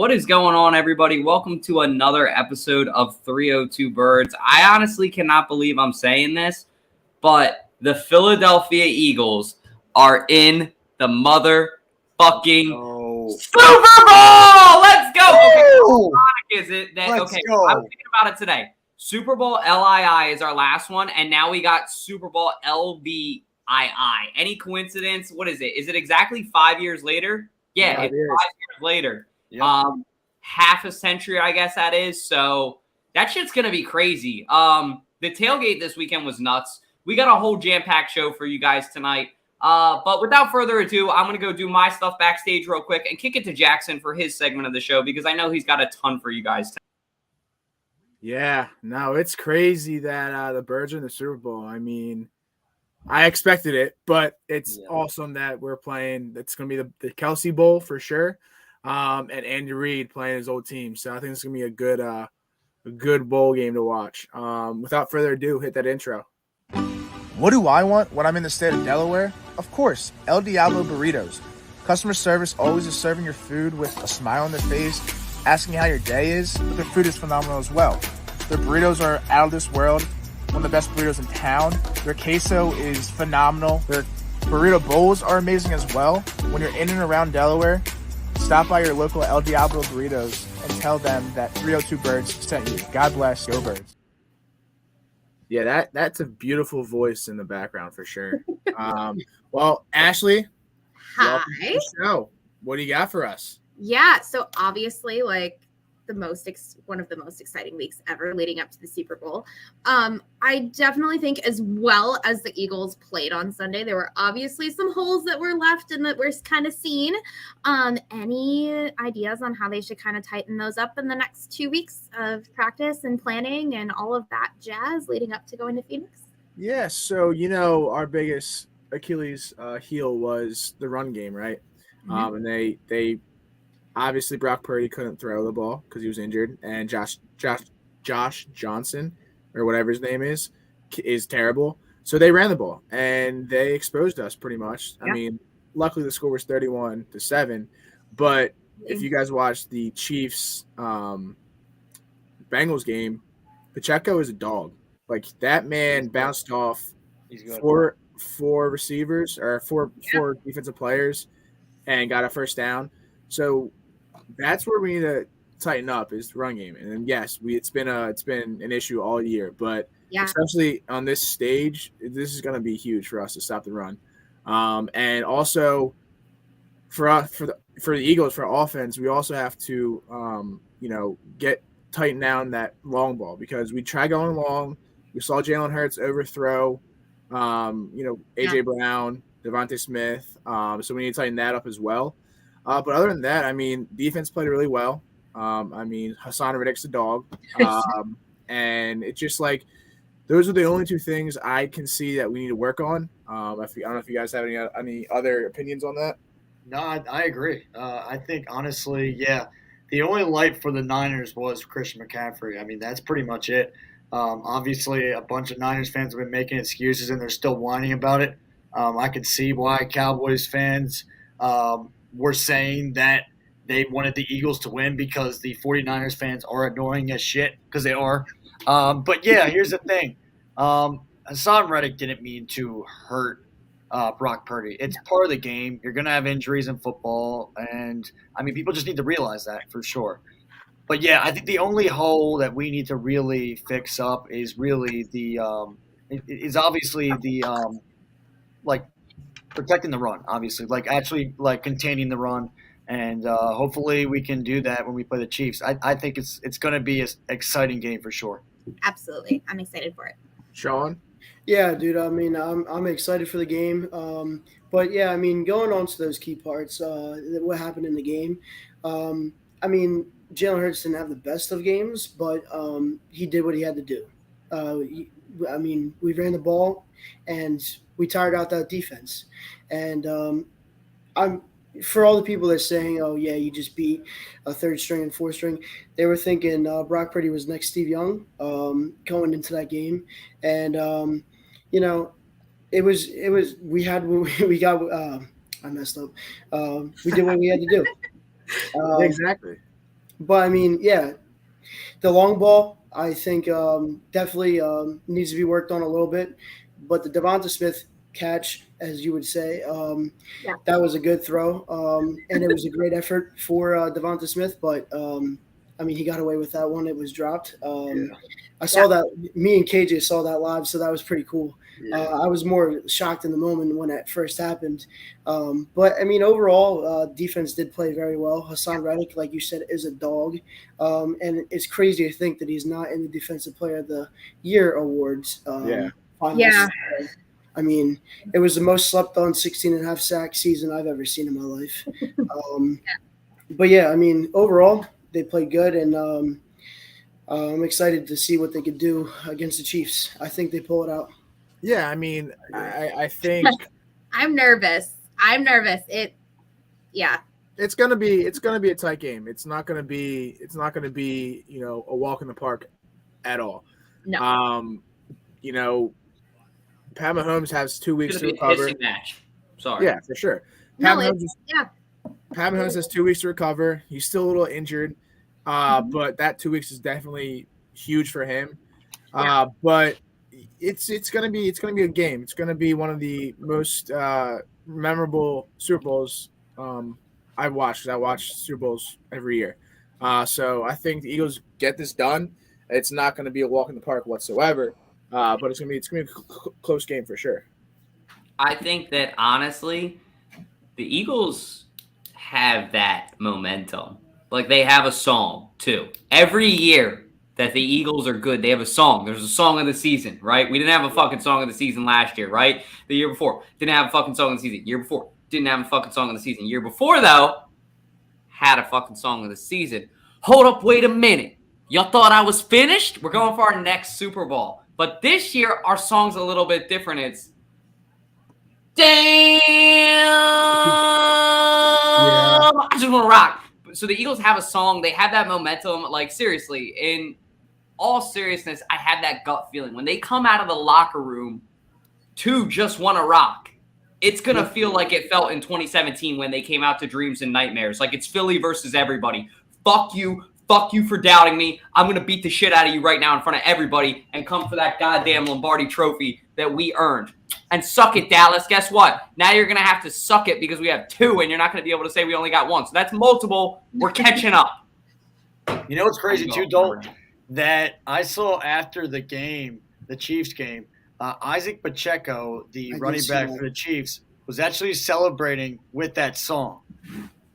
What is going on, everybody? Welcome to another episode of 302 Birds. I honestly cannot believe I'm saying this, but the Philadelphia Eagles are in the motherfucking Super Bowl! Let's go! Okay, how ironic is it that, I was thinking about it today. Super Bowl LII is our last one, and now we got Super Bowl LBII. Any coincidence? What is it? Is it exactly 5 years later? Yeah, it's 5 years later. Yep. Half a century, I guess that is. So that shit's gonna be crazy. The tailgate this weekend was nuts. We got a whole jam-packed show for you guys tonight. But without further ado, I'm gonna go do my stuff backstage real quick and kick it to Jackson for his segment of the show because I know he's got a ton for you guys tonight. Yeah, no, it's crazy that the Birds are in the Super Bowl. I mean, I expected it, but it's awesome that we're playing. It's going to be the Kelce Bowl for sure, and Andy Reid playing his old team. So I think it's going to be a good bowl game to watch. Without further ado, hit that intro. What do I want when I'm in the state of Delaware? Of course, El Diablo Burritos. Customer service always is serving your food with a smile on their face, asking how your day is, but their food is phenomenal as well. Their burritos are out of this world, one of the best burritos in town. Their queso is phenomenal. Their burrito bowls are amazing as well. When you're in and around Delaware, stop by your local El Diablo Burritos and tell them that 302 Birds sent you. God bless, go Birds. Yeah, that's a beautiful voice in the background for sure. Well, Ashley, welcome to the show. What do you got for us? Yeah, so obviously, like one of the most exciting weeks ever leading up to the Super Bowl. I definitely think as well as the Eagles played on Sunday, there were obviously some holes that were left and that we're kind of seen. Any ideas on how they should kind of tighten those up in the next 2 weeks of practice and planning and all of that jazz leading up to going to Phoenix? Yeah, so, our biggest Achilles heel was the run game, right? Mm-hmm. And they obviously, Brock Purdy couldn't throw the ball because he was injured, and Josh Johnson, or whatever his name is terrible. So they ran the ball, and they exposed us pretty much. Yeah. I mean, luckily the score was 31-7, but if you guys watched the Chiefs Bengals game, Pacheco is a dog. Like, that man bounced off four receivers or four defensive players and got a first down. So that's where we need to tighten up is the run game. And then, yes, it's been an issue all year, but especially on this stage, this is going to be huge for us to stop the run. And also for the Eagles, for offense, we also have to tighten down that long ball because we try going long. We saw Jalen Hurts overthrow, AJ Brown, Devonta Smith. So we need to tighten that up as well. But other than that, I mean, defense played really well. Hassan Reddick's a dog. And it's just like those are the only two things I can see that we need to work on. I don't know if you guys have any other opinions on that. No, I agree. I think, honestly, the only light for the Niners was Christian McCaffrey. I mean, that's pretty much it. Obviously, a bunch of Niners fans have been making excuses, and they're still whining about it. I could see why Cowboys fans were saying that they wanted the Eagles to win because the 49ers fans are annoying as shit, because they are. But, here's the thing. Hassan Reddick didn't mean to hurt Brock Purdy. It's part of the game. You're going to have injuries in football, and, people just need to realize that for sure. But, I think the only hole that we need to really fix up is really protecting the run, obviously, actually containing the run, and hopefully we can do that when we play the Chiefs. I think it's going to be an exciting game for sure. Absolutely, I'm excited for it. Sean? Yeah, dude. I'm excited for the game. But going on to those key parts, what happened in the game. Jalen Hurts didn't have the best of games, but he did what he had to do. We ran the ball, and we tired out that defense. And I'm for all the people that are saying, "Oh yeah, you just beat a third string and fourth string," they were thinking Brock Purdy was next Steve Young going into that game, and it was I messed up. We did what we had to do. Exactly. But I mean, yeah, the long ball I think definitely needs to be worked on a little bit. But the Devonta Smith catch, as you would say, that was a good throw, and it was a great effort for Devonta Smith. But I mean, he got away with that one. It was dropped. I saw that. Me and KJ saw that live, so that was pretty cool. I was more shocked in the moment when it first happened. But, I mean, overall, defense did play very well. Hassan Reddick, like you said, is a dog. And it's crazy to think that he's not in the Defensive Player of the Year awards. Finals. I mean, it was the most slept on 16.5 sack season I've ever seen in my life. But, yeah, I mean, overall, they played good, and I'm excited to see what they could do against the Chiefs. I think they pull it out. Yeah, I mean, I think I'm nervous. It's gonna be a tight game. It's not gonna be a walk in the park at all. No. Pat Mahomes has 2 weeks to recover. Match. Sorry. Yeah, for sure. Pat Mahomes has 2 weeks to recover. He's still a little injured, but that 2 weeks is definitely huge for him. But it's gonna be a game. It's gonna be one of the most memorable Super Bowls I've watched. 'Cause I watch Super Bowls every year. So I think the Eagles get this done. It's not going to be a walk in the park whatsoever, but it's gonna be a close game for sure. I think that honestly, the Eagles have that momentum. Like they have a song too. Every year that the Eagles are good, they have a song. There's a song of the season, right? We didn't have a fucking song of the season last year, right? The year before, didn't have a fucking song of the season. Year before, didn't have a fucking song of the season. Year before, though, had a fucking song of the season. Hold up, wait a minute. Y'all thought I was finished? We're going for our next Super Bowl. But this year, our song's a little bit different. It's damn. I just want to rock. So the Eagles have a song. They have that momentum. Like, seriously, in all seriousness, I had that gut feeling. When they come out of the locker room to just want to rock, it's going to feel like it felt in 2017 when they came out to Dreams and Nightmares. Like, it's Philly versus everybody. Fuck you. Fuck you for doubting me. I'm going to beat the shit out of you right now in front of everybody and come for that goddamn Lombardi trophy that we earned. And suck it, Dallas. Guess what? Now you're going to have to suck it because we have 2, and you're not going to be able to say we only got 1. So that's multiple. We're catching up. You know what's crazy too, Dalt? That I saw after the game, the Chiefs game, Isaac Pacheco, the running back for the Chiefs, was actually celebrating with that song.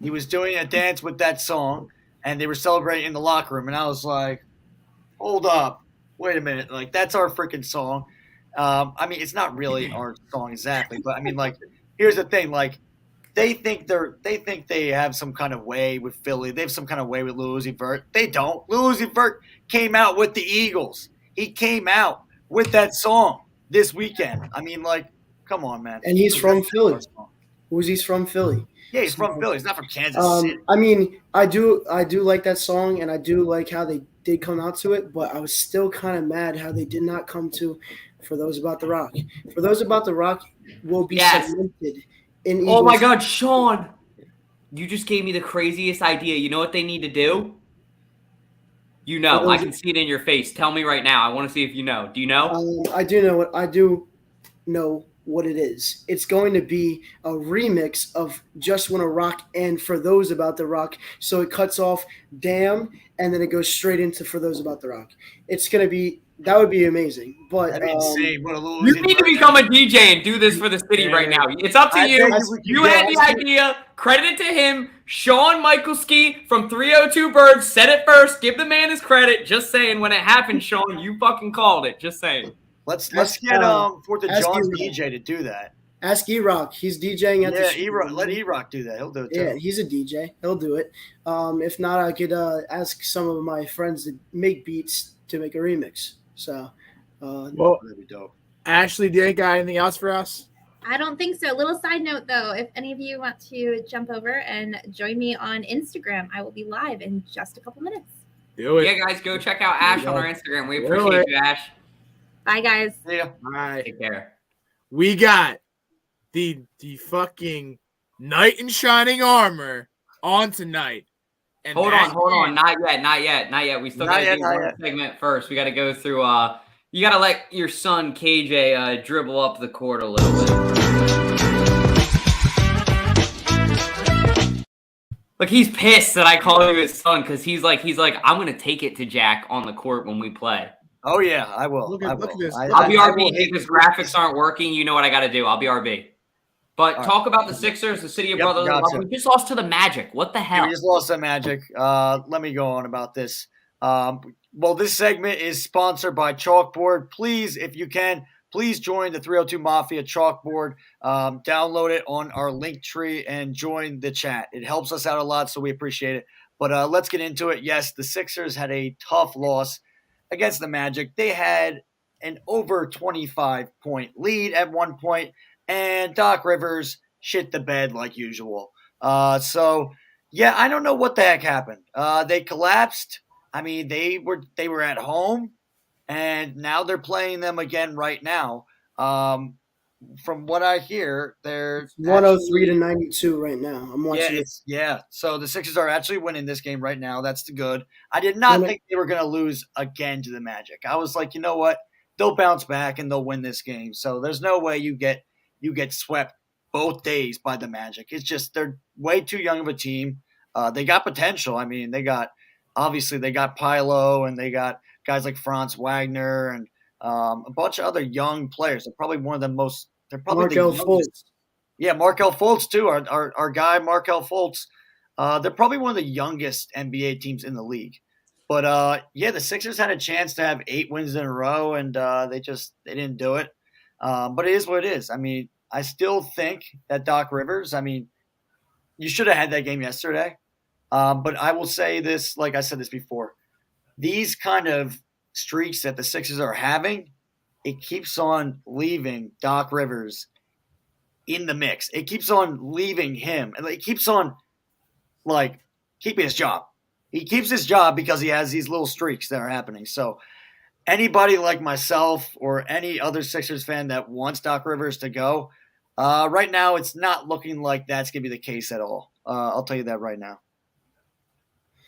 He was doing a dance with that song, and they were celebrating in the locker room. And I was like, hold up. Wait a minute. Like, that's our freaking song. I mean, it's not really our song exactly, but I mean, like, here's the thing. Like, they think they have some kind of way with Philly. They have some kind of way with Lil Uzi Vert. They don't. Lil Uzi Vert came out with the Eagles. He came out with that song this weekend. I mean, like, come on, man. And he's from Philly. Uzi's from Philly. Yeah, he's from Philly. He's not from Kansas City. I mean, I do like that song, and I do like how they did come out to it, but I was still kind of mad how they did not come to For Those About the Rock. For Those About the Rock will be cemented in Eagles. Oh, my God, Sean. You just gave me the craziest idea. You know what they need to do? You know. I can see it in your face. Tell me right now. I want to see if you know. Do you know? I do know what it is. It's going to be a remix of Just Wanna Rock and For Those About the Rock. So it cuts off Damn, and then it goes straight into For Those About the Rock. It's going to be – that would be amazing. But that'd be insane. You need to become a DJ and do this for the city right now. It's up to you. You had the idea. Credit it to him. Sean Michaelski from 302 Birds said it first. Give the man his credit. Just saying, when it happened, Sean, you fucking called it. Just saying. Let's get 4th of John's DJ to do that. Ask E-Rock. He's DJing at the E-Rock. Let E-Rock do that. He'll do it too. Yeah, he's a DJ. He'll do it. If not, I could ask some of my friends that make beats to make a remix. So, well, that'd be dope. Ashley, do you got anything else for us? I don't think so. Little side note, though, if any of you want to jump over and join me on Instagram, I will be live in just a couple minutes. Do it. Yeah, guys, go check out Ash on our Instagram. We appreciate you, Ash. Bye, guys. Yeah. Bye. Take care. We got the fucking knight in shining armor on tonight. And hold on. Not yet. We still got to do one segment first. We got to go through. You got to let your son KJ dribble up the court a little bit. Look, he's pissed that I call him his son because he's like, I'm gonna take it to Jack on the court when we play. Oh yeah, I will. Look at this. I'll be RB because graphics aren't working. You know what I got to do. I'll be RB. But talk about the Sixers, the city of brotherly love. We just lost to the Magic. What the hell? We just lost to Magic. Let me go on about this. Well, this segment is sponsored by Chalkboard. Please, if you can, please join the 302 Mafia Chalkboard. Download it on our link tree and join the chat. It helps us out a lot, so we appreciate it. But let's get into it. Yes, the Sixers had a tough loss against the Magic. They had an over 25-point lead at one point, and Doc Rivers shit the bed like usual. So, yeah, I don't know what the heck happened. They collapsed. I mean, they were at home, and now they're playing them again right now. From what I hear, they're 103 to 92 right now. I'm watching it. Yeah, so the Sixers are actually winning this game right now. That's the good. I did not think they were going to lose again to the Magic. I was like, you know what? They'll bounce back and they'll win this game. So there's no way you get swept both days by the Magic. It's just they're way too young of a team. They got potential. I mean, they got Pilo and they got guys like Franz Wagner and a bunch of other young players. They're probably one of the most. They're probably Markelle Fultz. Yeah, Markelle Fultz too. Our guy Markelle Fultz. They're probably one of the youngest NBA teams in the league. But the Sixers had a chance to have 8 wins in a row, and they didn't do it. But it is what it is. I mean, I still think that Doc Rivers. I mean, you should have had that game yesterday. But I will say this, like I said this before, these kind of streaks that the Sixers are having, it keeps on leaving Doc Rivers in the mix. It keeps on leaving him. And it keeps on, keeping his job. He keeps his job because he has these little streaks that are happening. So anybody like myself or any other Sixers fan that wants Doc Rivers to go, right now it's not looking like that's going to be the case at all. I'll tell you that right now.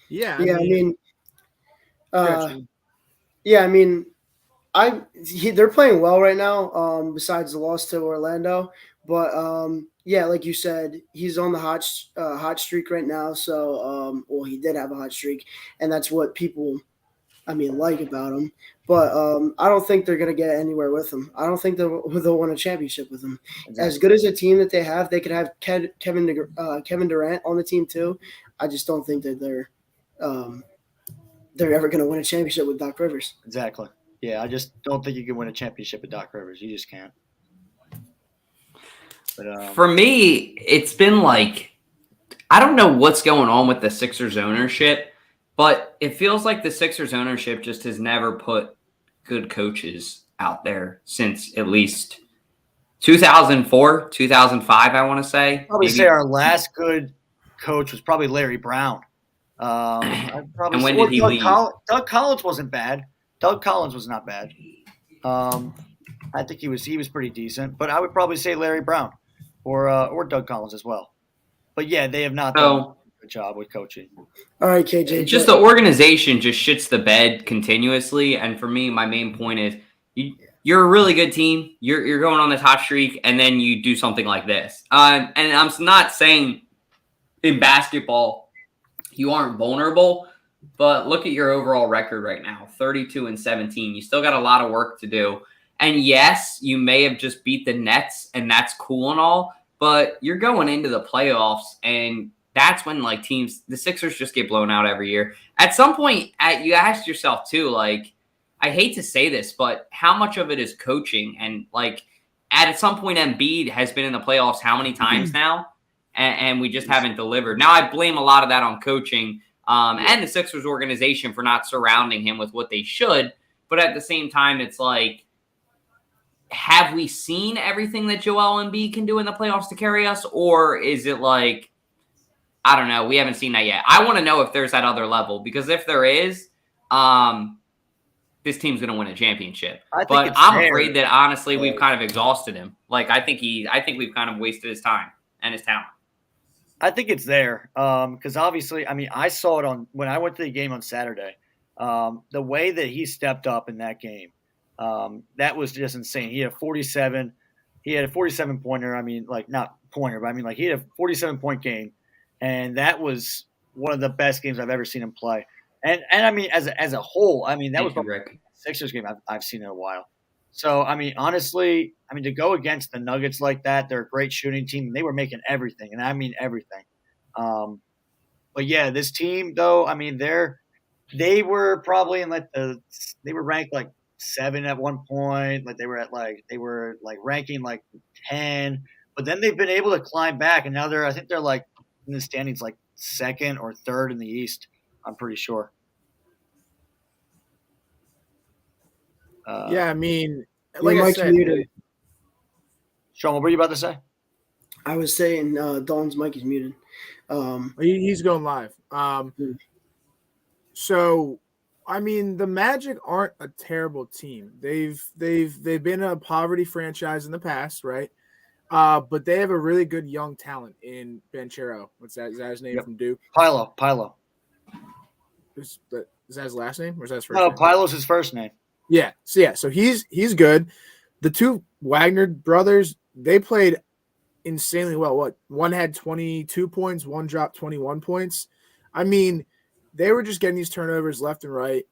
Yeah, I mean, they're playing well right now. Besides the loss to Orlando, but like you said, he's on the hot streak right now. So, he did have a hot streak, and that's what people, like about him. But I don't think they're gonna get anywhere with him. I don't think they'll win a championship with him. Exactly. As good as a team that they have, they could have Kevin Durant on the team too. I just don't think that they're ever going to win a championship with Doc Rivers. Exactly. Yeah, I just don't think you can win a championship with Doc Rivers. You just can't. But for me, it's been I don't know what's going on with the Sixers ownership, but it feels like the Sixers ownership just has never put good coaches out there since at least 2004, 2005, I want to say. Probably say our last good coach was probably Larry Brown. And when did he leave? Doug Collins wasn't bad. Doug Collins was not bad. I think he was pretty decent, but I would probably say Larry Brown or Doug Collins as well. But yeah, they have not done a good job with coaching. All right, KJ. Just the organization just shits the bed continuously, and for me, my main point is you're a really good team. You're going on this hot streak, and then you do something like this. And I'm not saying in basketball you aren't vulnerable, but look at your overall record right now, 32-17. You still got a lot of work to do. And yes, you may have just beat the Nets, and that's cool and all, but you're going into the playoffs, and that's when the Sixers just get blown out every year. At some point, you ask yourself too, I hate to say this, but how much of it is coaching? And at some point, Embiid has been in the playoffs how many times now? And we just haven't delivered. Now, I blame a lot of that on coaching and the Sixers organization for not surrounding him with what they should. But at the same time, it's have we seen everything that Joel Embiid can do in the playoffs to carry us? Or is it I don't know. We haven't seen that yet. I want to know if there's that other level. Because if there is, this team's going to win a championship. But I'm afraid that, honestly, we've kind of exhausted him. I think we've kind of wasted his time and his talent. it's there because obviously, I mean, I saw it when I went to the game on Saturday. The way that he stepped up in that game, that was just insane. He had 47. He had a 47-pointer. I mean, like not pointer, but I mean, like he had a 47-point game, and that was one of the best games I've ever seen him play. And I mean, as a whole, I mean, that was probably the Sixers game I've seen in a while. So, I mean, honestly, I mean, to go against the Nuggets like that, they're a great shooting team, and they were making everything, and I mean everything. But yeah, this team though, I mean, they were probably in they were ranked like 7 at one point, like they were ranking like 10, but then they've been able to climb back, and now I think they're like in the standings like 2nd or 3rd in the East. I'm pretty sure. Yeah, I mean, like I said, muted. Sean, what were you about to say? I was saying Dalton's mic is muted. He's going live. So, I mean, the Magic aren't a terrible team. They've been a poverty franchise in the past, right? But they have a really good young talent in Banchero. What's that? Is that his name from Duke? Pilo. Is that his last name or is that his first name? No, Pilo's his first name. Yeah. So he's good. The two Wagner brothers, they played insanely well. One had 22 points, one dropped 21 points. I mean, they were just getting these turnovers left and right.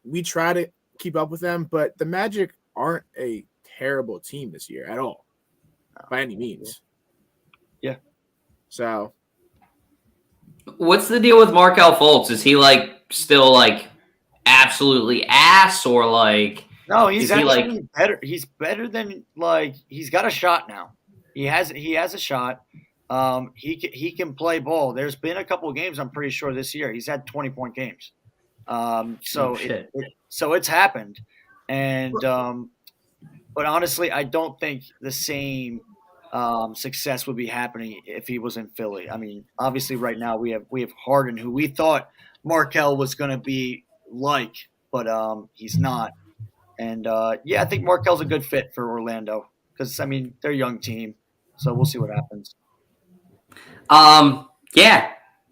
We try to keep up with them, but the Magic aren't a terrible team this year at all, by any means. Yeah. So, what's the deal with Markelle Fultz? Is he still absolutely ass, or No, he's actually better. He's better than he's got a shot now. He has a shot. He can play ball. There's been a couple of games, I'm pretty sure, this year he's had 20-point games. So it's happened, and but honestly, I don't think the same success would be happening if he was in Philly. I mean, obviously, right now we have Harden, who we thought Markelle was going to be but he's not. And I think Markelle's a good fit for Orlando because I mean they're a young team, so we'll see what happens.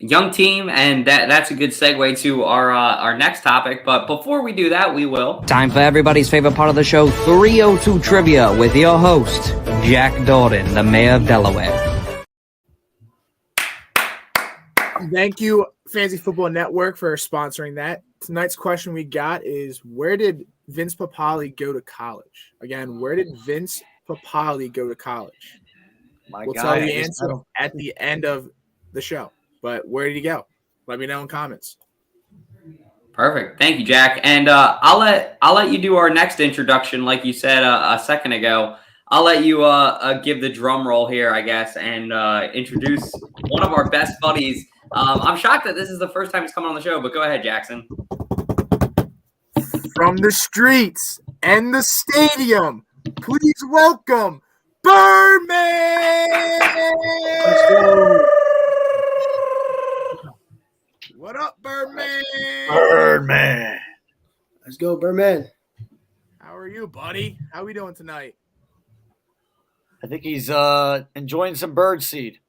Young team, and that's a good segue to our next topic. But before we do that, we will time for everybody's favorite part of the show, 302 Trivia, with your host Jack Dalton, the mayor of Delaware. Thank you, Fantasy Football Network, for sponsoring that. Tonight's question we got is, where did Vince Papale go to college? Again, where did Vince Papale go to college? We'll tell you the answer at the end of the show. But where did he go? Let me know in comments. Perfect. Thank you, Jack. And I'll let you do our next introduction, like you said a second ago. I'll let you give the drum roll here, I guess, and introduce one of our best buddies. I'm shocked that this is the first time he's coming on the show, but go ahead, Jackson. From the streets and the stadium, please welcome Birdman! Let's go. What up, Birdman? Birdman. Let's go, Birdman. How are you, buddy? How are we doing tonight? I think he's enjoying some bird seed.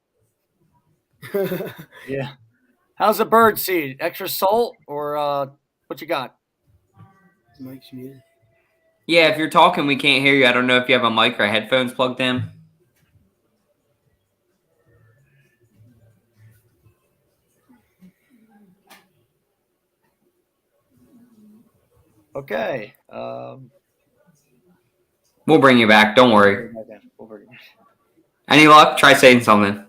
Yeah. How's the bird seed? Extra salt or what you got? Mike's muted. Yeah, if you're talking, we can't hear you. I don't know if you have a mic or headphones plugged in. Okay. We'll bring you back. Don't worry. Any luck? Try saying something.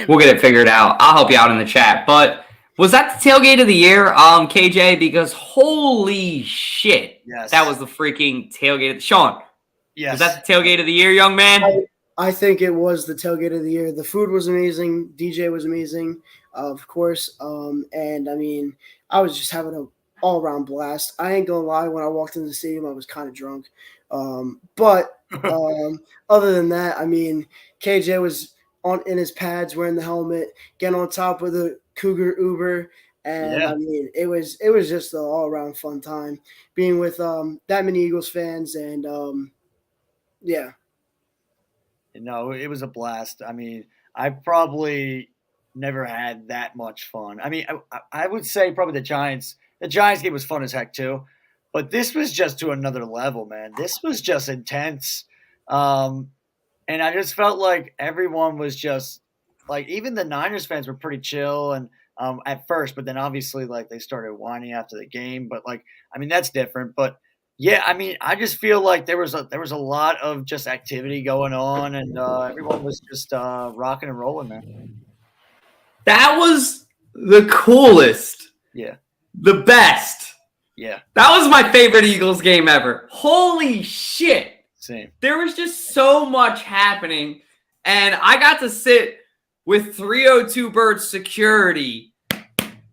We'll get it figured out. I'll help you out in the chat. But was that the tailgate of the year, KJ? Because holy shit, yes, that was the freaking tailgate. Sean, yes, was that the tailgate of the year, young man? I think it was the tailgate of the year. The food was amazing. DJ was amazing, of course. And I mean, I was just having an all-around blast. I ain't gonna lie. When I walked into the stadium, I was kind of drunk. But other than that, I mean, KJ was in his pads, wearing the helmet, getting on top of the Cougar Uber, and I mean, it was just an all around fun time being with that many Eagles fans, and yeah. No, it was a blast. I mean, I probably never had that much fun. I mean, I would say probably the Giants. The Giants game was fun as heck too, but this was just to another level, man. This was just intense, and I just felt like everyone was just like, even the Niners fans were pretty chill and at first, but then obviously like they started whining after the game. But like, I mean, that's different. But yeah, I mean, I just feel like there was a lot of just activity going on, and everyone was just rocking and rolling, man. That was the coolest. Yeah. The best. Yeah. That was my favorite Eagles game ever. Holy shit. Same. There was just so much happening. And I got to sit with 302 Birds security,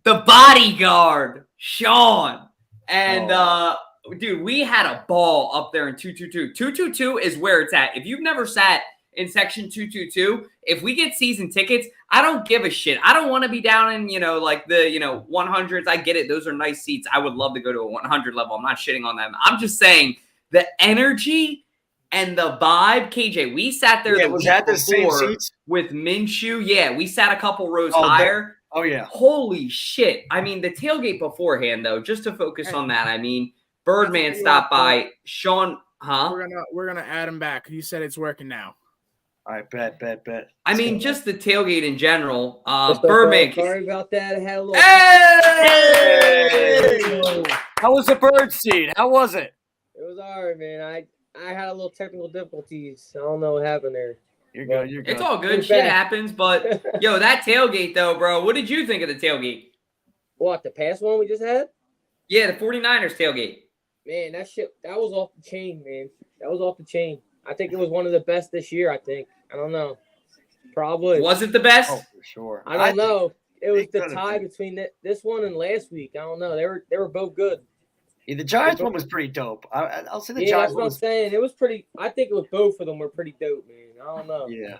the bodyguard, Sean. And, dude, we had a ball up there in 222. 222 is where it's at. If you've never sat in section 222, if we get season tickets, I don't give a shit. I don't want to be down in, like the, 100s. I get it. Those are nice seats. I would love to go to a 100 level. I'm not shitting on them. I'm just saying the energy and the vibe. KJ, we sat there was that the same seats with Minshew. Yeah, we sat a couple rows higher. Oh, yeah. Holy shit. I mean, the tailgate beforehand, though, just to focus on that, I mean, Birdman stopped by. Sean, huh? We're gonna add him back. You said it's working now. All right, bet. I mean, just the tailgate in general. Birdman. Sorry about that. I had a little. Hey! How was the bird seed? How was it? It was all right, man. I had a little technical difficulties. I don't know what happened there. You're good. It's all good. Shit happens. But, yo, that tailgate, though, bro. What did you think of the tailgate? What, the past one we just had? Yeah, the 49ers tailgate. Man, that was off the chain, man. That was off the chain. I think it was one of the best this year, I think. I don't know. Probably. Was it the best? Oh, for sure. I don't know. It was the tie between this one and last week. I don't know. They were both good. Yeah, the Giants one was pretty dope. I'll say the Giants that's what I'm saying. It was pretty. I think it was both of them were pretty dope, man. I don't know. Yeah.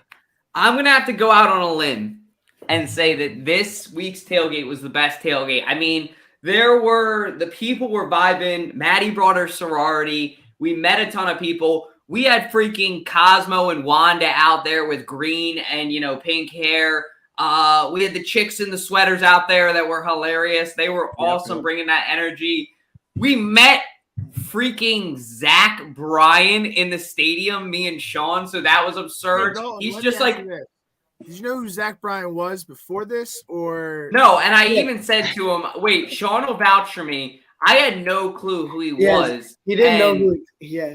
I'm going to have to go out on a limb and say that this week's tailgate was the best tailgate. I mean, the people were vibing. Maddie brought her sorority. We met a ton of people. We had freaking Cosmo and Wanda out there with green and, pink hair. We had the chicks in the sweaters out there that were hilarious. They were awesome, bringing that energy. We met freaking Zach Bryan in the stadium, me and Sean, so that was absurd. He's just like... Did you know who Zach Bryan was before this? Or no, and I even said to him, wait, Sean will vouch for me. I had no clue who he was. He didn't know who.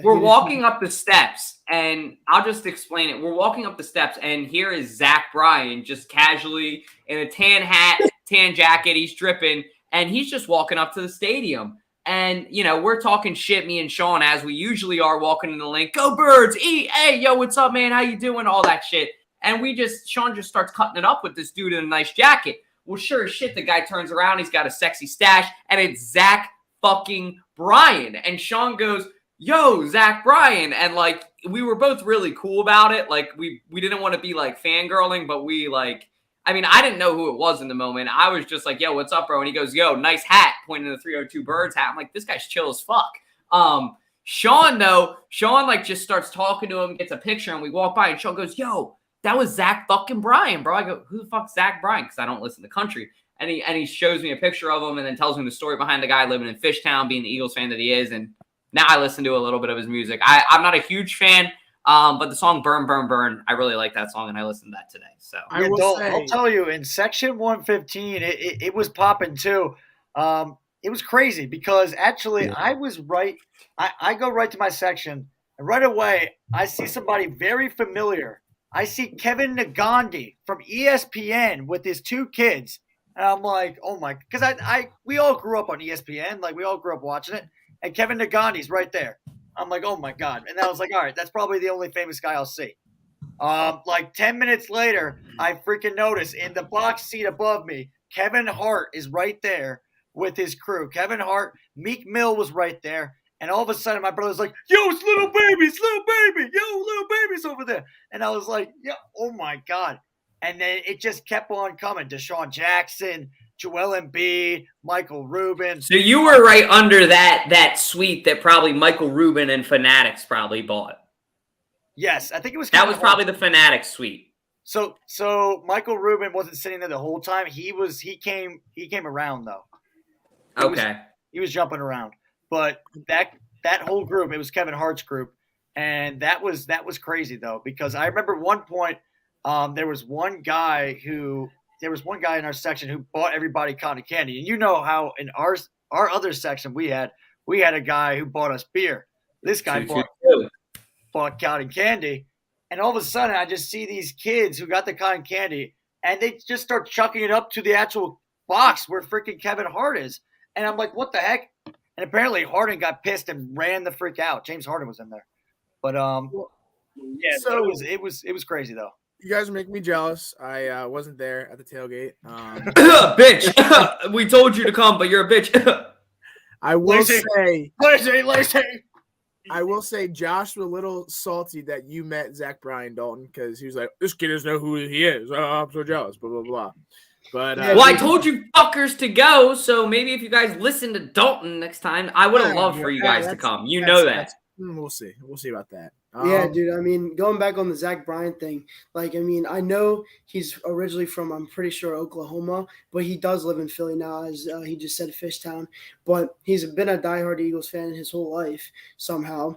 We're walking up the steps, and I'll just explain it. We're walking up the steps, and here is Zach Bryan just casually in a tan hat, tan jacket. He's dripping, and he's just walking up to the stadium. And, we're talking shit, me and Sean, as we usually are, walking in the lane. Go Birds! Hey, yo, what's up, man? How you doing? All that shit. And Sean just starts cutting it up with this dude in a nice jacket. Well, sure as shit, the guy turns around. He's got a sexy stash, and it's Zach fucking Bryan. And Sean goes, yo, Zach Bryan. And, we were both really cool about it. We didn't want to be, fangirling, but I didn't know who it was in the moment. I was just like, yo, what's up, bro? And he goes, yo, nice hat, pointing to the 302 Birds hat. I'm like, this guy's chill as fuck. Sean, just starts talking to him, gets a picture, and we walk by, and Sean goes, yo, that was Zach fucking Bryan, bro. I go, who the fuck's Zach Bryan? Because I don't listen to country. And he shows me a picture of him and then tells me the story behind the guy living in Fishtown, being the Eagles fan that he is. And now I listen to a little bit of his music. I'm not a huge fan, but the song Burn, Burn, Burn, I really like that song, and I listened to that today. So I'll tell you, in section 115, it was popping too. It was crazy because actually I was right. I go right to my section, and right away I see somebody very familiar. I see Kevin Nagandi from ESPN with his two kids. And I'm like, oh my, because we all grew up on ESPN. We all grew up watching it. And Kevin Nagandi's right there. I'm like, oh my God. And I was like, all right, that's probably the only famous guy I'll see. 10 minutes later, I freaking notice in the box seat above me, Kevin Hart is right there with his crew. Kevin Hart, Meek Mill was right there. And all of a sudden, my brother's like, yo, it's little baby. Yo, little baby's over there. And I was like, yeah, oh my God. And then it just kept on coming. Deshaun Jackson, Joel Embiid, Michael Rubin. So you were right under that suite that probably Michael Rubin and Fanatics probably bought. Yes, I think it was. That was probably the Fanatic suite. So Michael Rubin wasn't sitting there the whole time. He came around though. Okay. He was jumping around. But that whole group, it was Kevin Hart's group, and that was crazy though, because I remember one point there was one guy in our section who bought everybody cotton candy. And you know how in our other section we had a guy who bought us beer. This guy bought cotton candy. And all of a sudden, I just see these kids who got the cotton candy, and they just start chucking it up to the actual box where freaking Kevin Hart is. And I'm like, what the heck? And apparently Harden got pissed and ran the freak out. James Harden was in there. But yeah, so it was crazy though. You guys are making me jealous. I wasn't there at the tailgate. Bitch. We told you to come, but you're a bitch. I will say Lacy. I will say Josh was a little salty that you met Zach Bryan Dalton, because he was like, this kid doesn't know who he is. Oh, I'm so jealous, blah, blah, blah. But well, I told you fuckers to go, so maybe if you guys listen to Dalton next time, I would have loved for you guys to come. You know that. We'll see. We'll see about that. Yeah, dude. I mean, going back on the Zach Bryan thing, like, I mean, I know he's originally from, I'm pretty sure, Oklahoma, but he does live in Philly now, as he just said, Fishtown. But he's been a diehard Eagles fan his whole life somehow.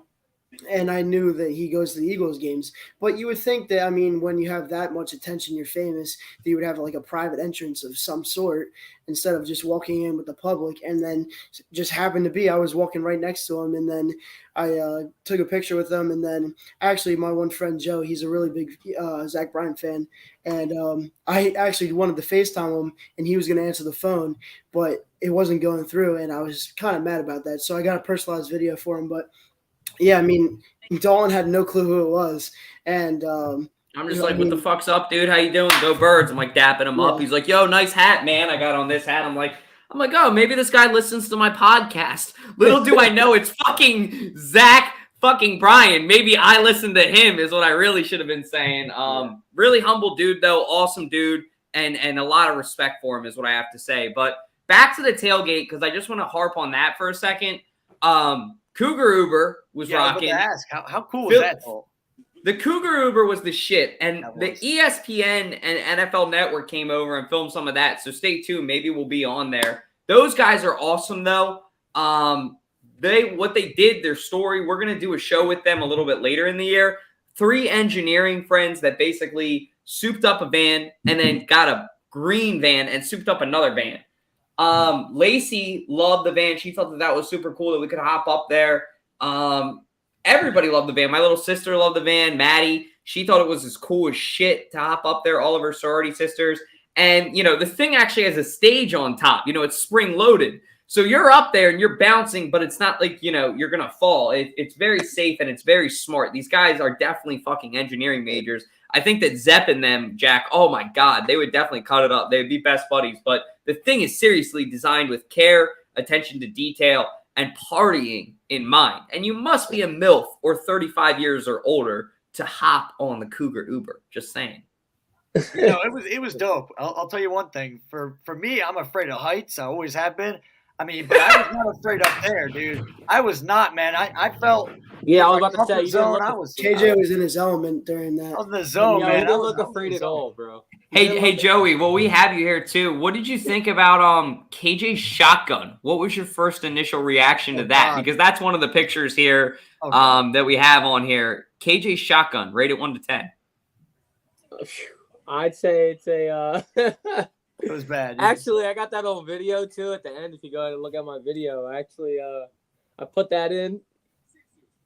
And I knew that he goes to the Eagles games. But you would think that, I mean, when you have that much attention, you're famous, that you would have like a private entrance of some sort instead of just walking in with the public. And then just happened to be, I was walking right next to him, and then I took a picture with him. And then actually my one friend, Joe, he's a really big Zach Bryan fan. And I actually wanted to FaceTime him, and he was going to answer the phone, but it wasn't going through. And I was kind of mad about that. So I got a personalized video for him. But yeah, I mean, Dolan had no clue who it was. And I'm just like, what the fuck's up, dude? How you doing? Go Birds. I'm like dapping him up. He's like, yo, nice hat, man. I got on this hat. I'm like, oh, maybe this guy listens to my podcast. Little do I know it's fucking Zach fucking Bryan. Maybe I listen to him is what I really should have been saying. Really humble dude, though. Awesome dude. And a lot of respect for him is what I have to say. But back to the tailgate, because I just want to harp on that for a second. Cougar Uber was rocking. I was about to ask, how cool was that? The Cougar Uber was the shit. And the ESPN and NFL Network came over and filmed some of that. So stay tuned. Maybe we'll be on there. Those guys are awesome, though. What they did, their story, we're going to do a show with them a little bit later in the year. 3 engineering friends that basically souped up a van and then got a green van and souped up another van. Lacey loved the van. She thought that was super cool that we could hop up there. Everybody loved the van. My little sister loved the van. Maddie, she thought it was as cool as shit to hop up there. All of her sorority sisters. And, you know, the thing actually has a stage on top. You know, it's spring loaded. So you're up there and you're bouncing, but it's not like, you know, you're going to fall. It's very safe and it's very smart. These guys are definitely fucking engineering majors. I think that Zepp and them, Jack, oh my God, they would definitely cut it up. They would be best buddies. But the thing is seriously designed with care, attention to detail, and partying in mind. And you must be a MILF or 35 years or older to hop on the Cougar Uber. Just saying. You know, it was dope. I'll tell you one thing. For me, I'm afraid of heights. I always have been. I mean, but I was not afraid up there, dude. I was not, man. I felt. Yeah, I was about to say. You zone. KJ was in his element during that. I was in the zone, man. You didn't look afraid at all, bro. Hey, Joey. Well, we have you here too. What did you think about KJ's shotgun? What was your first initial reaction to that? Because that's one of the pictures here that we have on here. KJ's shotgun, rated 1 to 10. I'd say it's a. It was bad. Actually, I got that on video too at the end. If you go ahead and look at my video, actually, I put that in.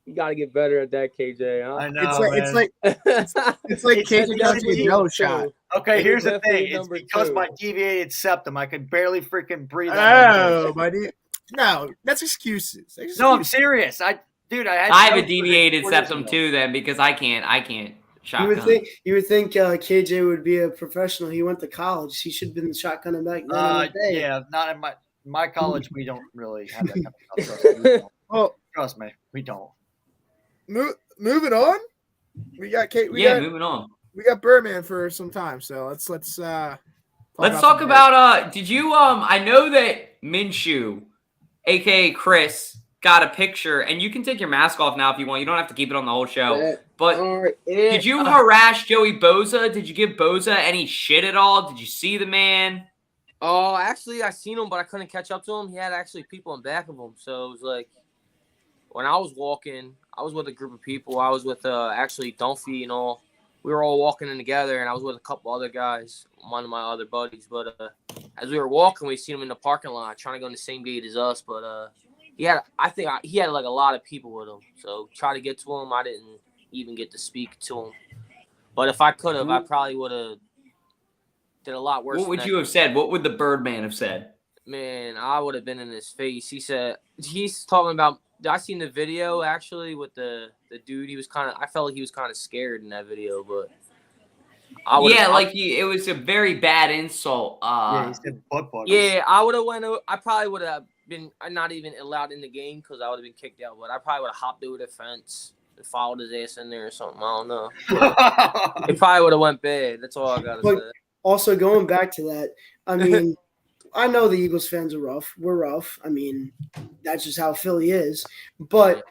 You got to get better at that, KJ. Huh? I know. It's like KJ got to get yellow shot. Okay, here's the thing. It's because my deviated septum. I could barely freaking breathe. Oh, buddy. No, that's excuses. No, I'm serious. I have a deviated septum too, then, because I can't. Shotgun. You would think KJ would be a professional. He went to college. He should have been shotgunning back then. Yeah, not in my college. We don't really have that kind of stuff. Trust me, we don't. Moving on. We got Kate. Moving on. We got Birdman for some time, so let's talk about. Did you I know that Minshew, aka Chris, got a picture, and you can take your mask off now if you want. You don't have to keep it on the whole show. But did you harass Joey Bosa? Did you give Bosa any shit at all? Did you see the man? Oh, actually, I seen him, but I couldn't catch up to him. He had actually people in back of him. So it was like, when I was walking, I was with a group of people. I was with actually Dunphy and all. We were all walking in together, and I was with a couple other guys, one of my other buddies. But as we were walking, we seen him in the parking lot trying to go in the same gate as us. But he had like a lot of people with him. So try to get to him. I didn't even get to speak to him. But if I could have, I probably would have did a lot worse. What would you have said? What would the Birdman have said? Man, I would have been in his face. He's talking about. I seen the video actually with the dude. I felt like he was kind of scared in that video, but it was a very bad insult. He said butt buggers. Yeah, I probably would have been not even allowed in the game because I would have been kicked out. But I probably would have hopped over the fence and followed his ass in there or something. I don't know. It probably would have went bad. That's all I gotta say. Also, going back to that, I mean. I know the Eagles fans are rough. We're rough. I mean, that's just how Philly is. But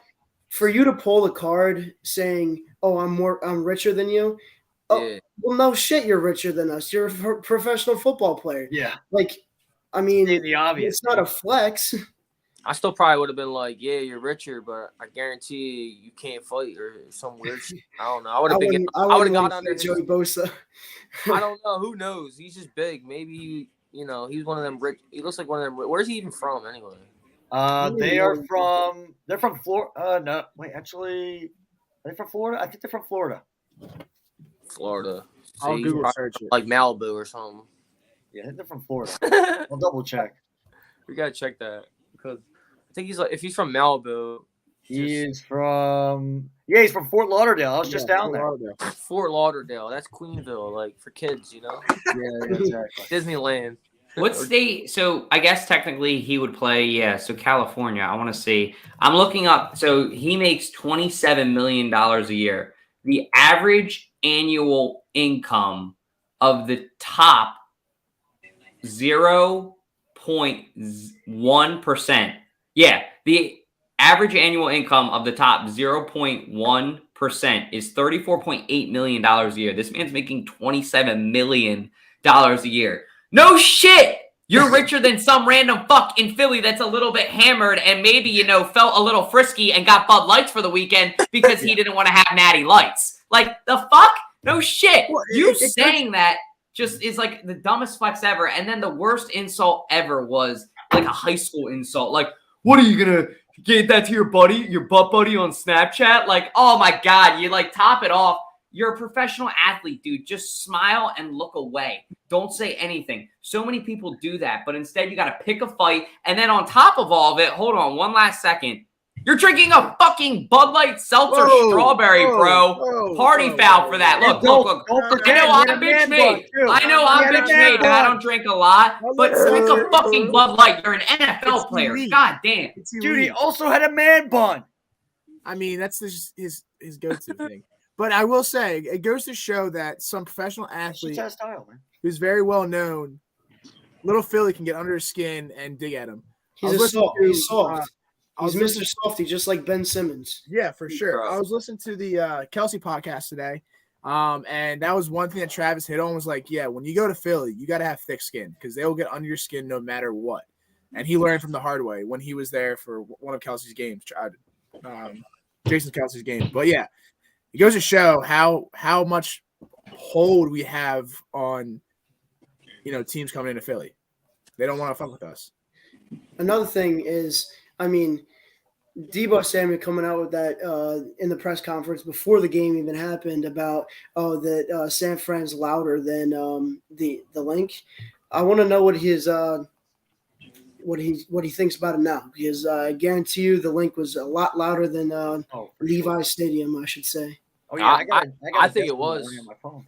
for you to pull the card saying, "Oh, I'm richer than you," well, no shit, you're richer than us. You're a professional football player. Yeah. Like, I mean, the obvious. It's not a flex. I still probably would have been like, "Yeah, you're richer, but I guarantee you can't fight or some weird shit." I don't know. I would have got under Joey Bosa. I don't know. Who knows? He's just big. Maybe he's one of them rich. He looks like one of them. Where's he even from anyway? They're from Florida. No, wait, actually, are they from Florida? I think they're from Florida. Florida. I'll Google search it. Like Malibu or something. Yeah, I think they're from Florida. I'll double check. We gotta check that because I think if he's from Malibu. He's from Fort Lauderdale. I was just down there. Fort Lauderdale. That's Queenville, like for kids, Yeah, exactly. Disneyland. What state? So I guess technically he would play. So California. I want to see. I'm looking up. So he makes $27 million a year. The average annual income of the top 0.1%. Yeah, the average annual income of the top 0.1% is $34.8 million a year. This man's making $27 million a year. No shit! You're richer than some random fuck in Philly that's a little bit hammered and maybe, felt a little frisky and got Bud Lights for the weekend because he didn't want to have Natty Lights. Like, the fuck? No shit. Well, saying that just is like the dumbest flex ever. And then the worst insult ever was like a high school insult. Like, what are you going to get that to your butt buddy on Snapchat? Like, oh my God, you like top it off. You're a professional athlete, dude. Just smile and look away. Don't say anything. So many people do that, but instead you got to pick a fight. And then on top of all of it, hold on one last second. You're drinking a fucking Bud Light Seltzer strawberry, bro. Party foul for that. Look. I know I'm bitch made. But I don't drink a lot. But drink a fucking Bud Light. You're an NFL player. God damn. Dude, he also had a man bun. I mean, that's just his go-to thing. But I will say, it goes to show that some professional athlete who's very well known, little Philly can get under his skin and dig at him. He's soft. He's Mr. Softy, just like Ben Simmons. Yeah, for sure. I was listening to the Kelce podcast today, and that was one thing that Travis hit on was like, yeah, when you go to Philly, you got to have thick skin because they will get under your skin no matter what. And he learned from the hard way when he was there for one of Kelce's games, Jason Kelce's game. But yeah, it goes to show how much hold we have on, teams coming into Philly. They don't want to fuck with us. Another thing is, I mean, Debo Samuel coming out with that in the press conference before the game even happened about that San Fran's louder than the link. I want to know what his what he thinks about it now, because I guarantee you the link was a lot louder than Levi's Stadium, I should say. Oh yeah, I think it was.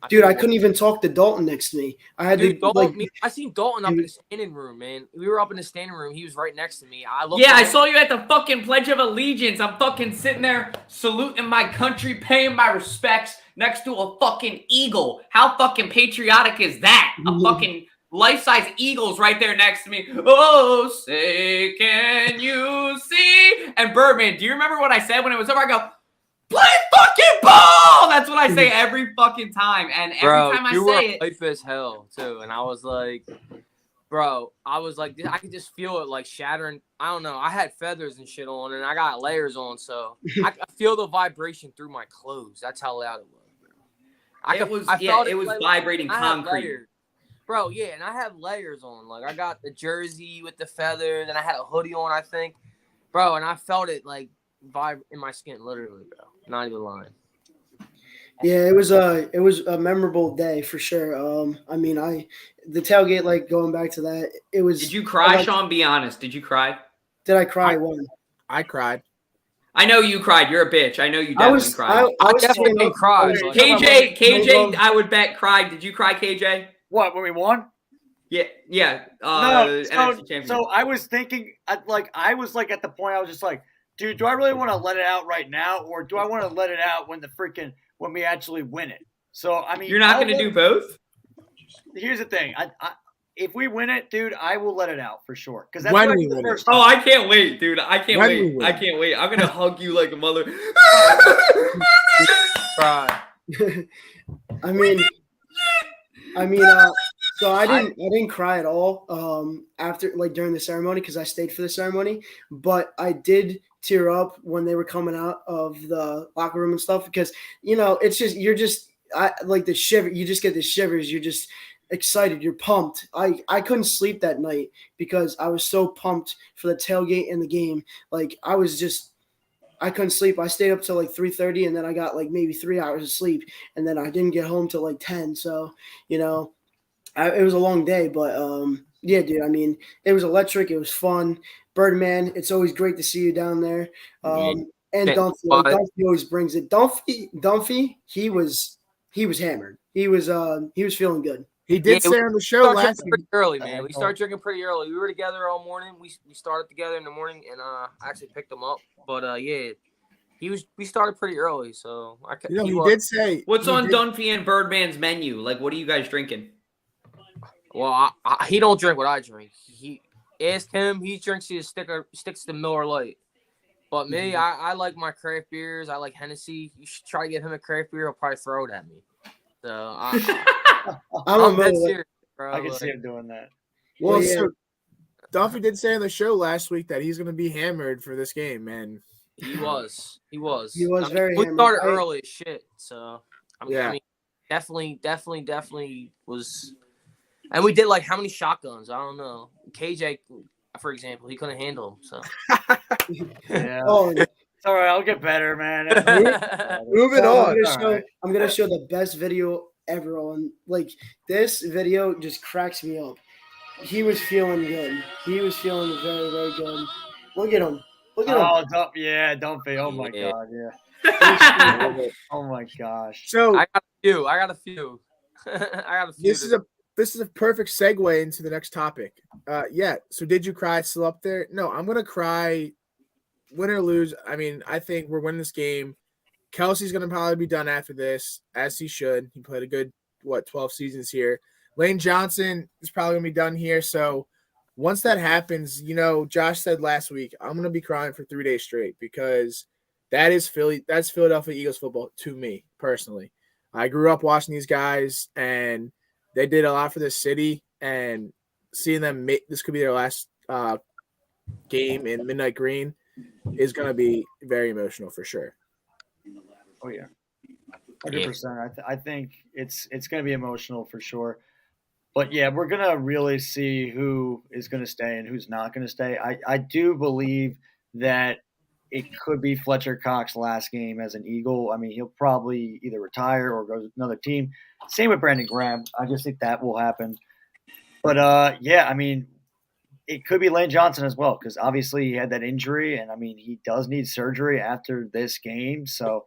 Dude, I couldn't even talk to Dalton next to me. I had I seen Dalton up in the standing room, man. We were up in the standing room. He was right next to me. I saw you at the fucking Pledge of Allegiance. I'm fucking sitting there saluting my country, paying my respects next to a fucking eagle. How fucking patriotic is that? A fucking life-size eagles right there next to me. Oh, say can you see? And Birdman, do you remember what I said when it was over? I go, play fucking ball! That's what I say every fucking time. And every time I say it. Life as hell, too. And I was like, bro, I could just feel it like shattering. I don't know. I had feathers and shit on, and I got layers on, so I feel the vibration through my clothes. That's how loud it was, bro. It was vibrating concrete. Bro, yeah, and I have layers on. Like, I got the jersey with the feathers, and I had a hoodie on, I think. Bro, and I felt it, like, vibe in my skin, literally, bro. Not even lying. Yeah, it was a memorable day for sure. I mean, the tailgate, like, going back to that, it was. Did you cry, Sean? Be honest. Did you cry? Did I cry? When? I cried. I know you cried. You're a bitch. I know you definitely cried. I was definitely cried. KJ, I would bet cried. Did you cry, KJ? What, when we won? Yeah. No, NFC so I was thinking, I was at the point I was just like, dude, do I really want to let it out right now, or do I want to let it out when we actually win it? So I mean, you're not going to do both. Here's the thing, if we win it, dude, I will let it out for sure. Because that's when we win first. Oh, I can't wait, dude. I can't wait. I can't wait. I'm gonna hug you like a mother. I mean, so I didn't cry at all after, like, during the ceremony, because I stayed for the ceremony, but I did tear up when they were coming out of the locker room and stuff, because, you know, it's just, like the shiver, you just get the shivers, you're just excited, you're pumped. I couldn't sleep that night because I was so pumped for the tailgate and the game. Like, I couldn't sleep. I stayed up till like 3:30, and then I got like maybe 3 hours of sleep, and then I didn't get home till like 10. So, you know, it was a long day, but yeah, dude. I mean, it was electric. It was fun. Birdman, it's always great to see you down there. And Dunphy always brings it. Dunphy, he was hammered. He was feeling good. He did say on the show last pretty early, man. We started drinking pretty early. We were together all morning. We started together in the morning, and I actually picked him up. But yeah, we started pretty early, so he did say. What's on Dunphy and Birdman's menu? Like, what are you guys drinking? Well, he don't drink what I drink. He asked him. He drinks his sticks to Miller Lite. But me, I like my craft beers. I like Hennessy. You should try to get him a craft beer. He'll probably throw it at me. So I'm dead serious, bro. I can see him doing that. Well, so Duffy did say on the show last week that he's going to be hammered for this game, man. He was. He was very we hammered. started early as shit, so I mean, yeah. Definitely was. And we did like how many shotguns? I don't know. KJ, for example, he couldn't handle them. So yeah. Oh, it's all right. I'll get better, man. Moving on. I'm gonna show the best video ever on. Like, this video just cracks me up. He was feeling good. He was feeling very, very good. Look at him. Look at him. Don't be. Oh my god, yeah. Oh my gosh. So I got a few. This is a perfect segue into the next topic. Yeah. So did you cry? Still up there? No, I'm gonna cry. Win or lose. I mean, I think we're winning this game. Kelce's gonna probably be done after this, as he should. He played a good 12 seasons here. Lane Johnson is probably gonna be done here. So once that happens, you know, Josh said last week, I'm gonna be crying for 3 days straight because that's Philadelphia Eagles football to me personally. I grew up watching these guys, and they did a lot for this city, and seeing them this could be their last game in Midnight Green is going to be very emotional for sure. Oh yeah, 100%. I think it's going to be emotional for sure. But yeah, we're going to really see who is going to stay and who's not going to stay. I do believe that it could be Fletcher Cox's last game as an Eagle. I mean, he'll probably either retire or go to another team. Same with Brandon Graham. I just think that will happen. But, yeah, I mean, it could be Lane Johnson as well because obviously he had that injury, and, I mean, he does need surgery after this game. So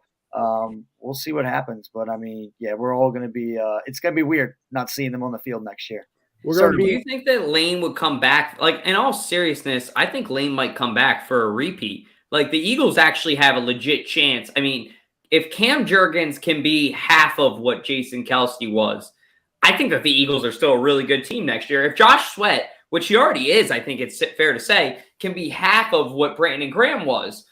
we'll see what happens. But, I mean, yeah, we're all going to be it's going to be weird not seeing them on the field next year. Do you think that Lane would come back? Like, in all seriousness, I think Lane might come back for a repeat. Like, the Eagles actually have a legit chance. I mean, if Cam Jurgens can be half of what Jason Kelce was, I think that the Eagles are still a really good team next year. If Josh Sweat, which he already is, I think it's fair to say, can be half of what Brandon Graham was,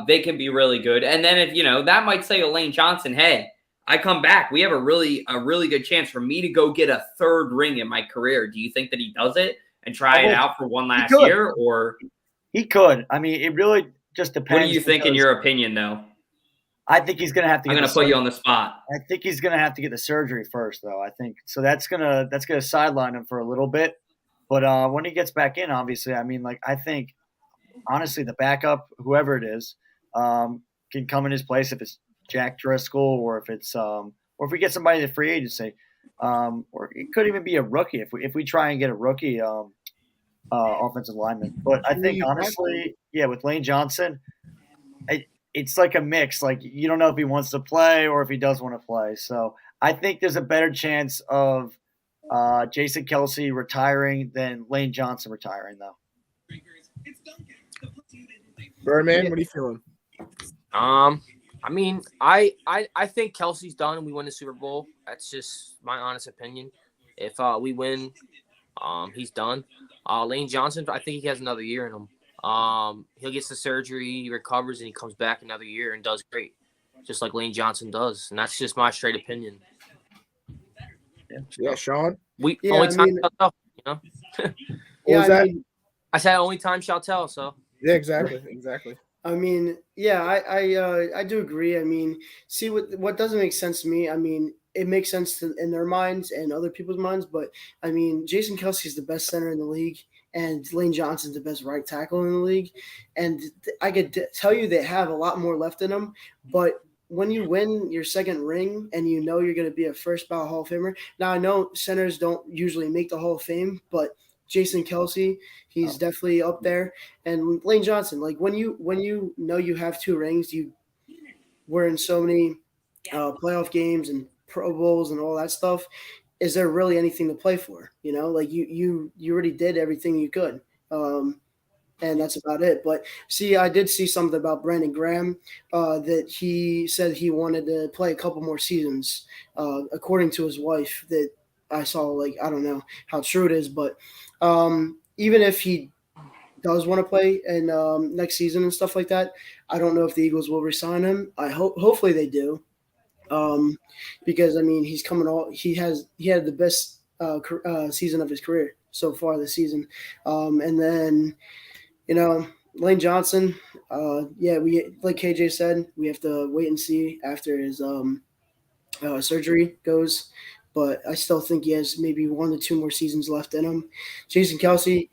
they can be really good. And then if, that might say to Lane Johnson, hey, I come back, we have a really good chance for me to go get a third ring in my career. Do you think that he does it and try it out for one last year? Or he could. I mean, it really just depends. What do you think in your opinion, though? I think he's going to have to. I'm going to put you on the spot. I think he's going to have to get the surgery first, though. I think so. That's gonna sideline him for a little bit. But when he gets back in, obviously, I mean, I think honestly, the backup, whoever it is, can come in his place if it's Jack Driscoll or if it's or if we get somebody in the free agency, or it could even be a rookie if we try and get a rookie offensive lineman. But I think honestly, with Lane Johnson, it's like a mix. Like you don't know if he wants to play or if he does want to play. So I think there's a better chance of Jason Kelce retiring than Lane Johnson retiring, though. Birdman, what are you feeling? I mean, I think Kelce's done and we win the Super Bowl. That's just my honest opinion. If we win, he's done. Lane Johnson, I think he has another year in him. He'll get the surgery, he recovers, and he comes back another year and does great, just like Lane Johnson does. And that's just my straight opinion. Yeah, Sean. Time shall tell, What was that? I said only time shall tell. So yeah, exactly. I mean, I do agree. I mean, see what doesn't make sense to me. I mean, it makes sense in their minds and other people's minds, but I mean, Jason Kelce is the best center in the league, and Lane Johnson's the best right tackle in the league. And I could tell you they have a lot more left in them, but when you win your second ring and you know you're going to be a first ballot Hall of Famer. Now, I know centers don't usually make the Hall of Fame, but Jason Kelce, he's definitely up there. And Lane Johnson, like when you know you have two rings, you were in so many playoff games and Pro Bowls and all that stuff. Is there really anything to play for? Like you already did everything you could. And that's about it. But see, I did see something about Brandon Graham that he said he wanted to play a couple more seasons, according to his wife that I saw. Like, I don't know how true it is, but even if he does want to play in next season and stuff like that, I don't know if the Eagles will resign him. Hopefully they do, because I mean he's coming all. He had the best season of his career so far this season, and then. Lane Johnson, we like KJ said, we have to wait and see after his surgery goes. But I still think he has maybe 1 to 2 more seasons left in him. Jason Kelce,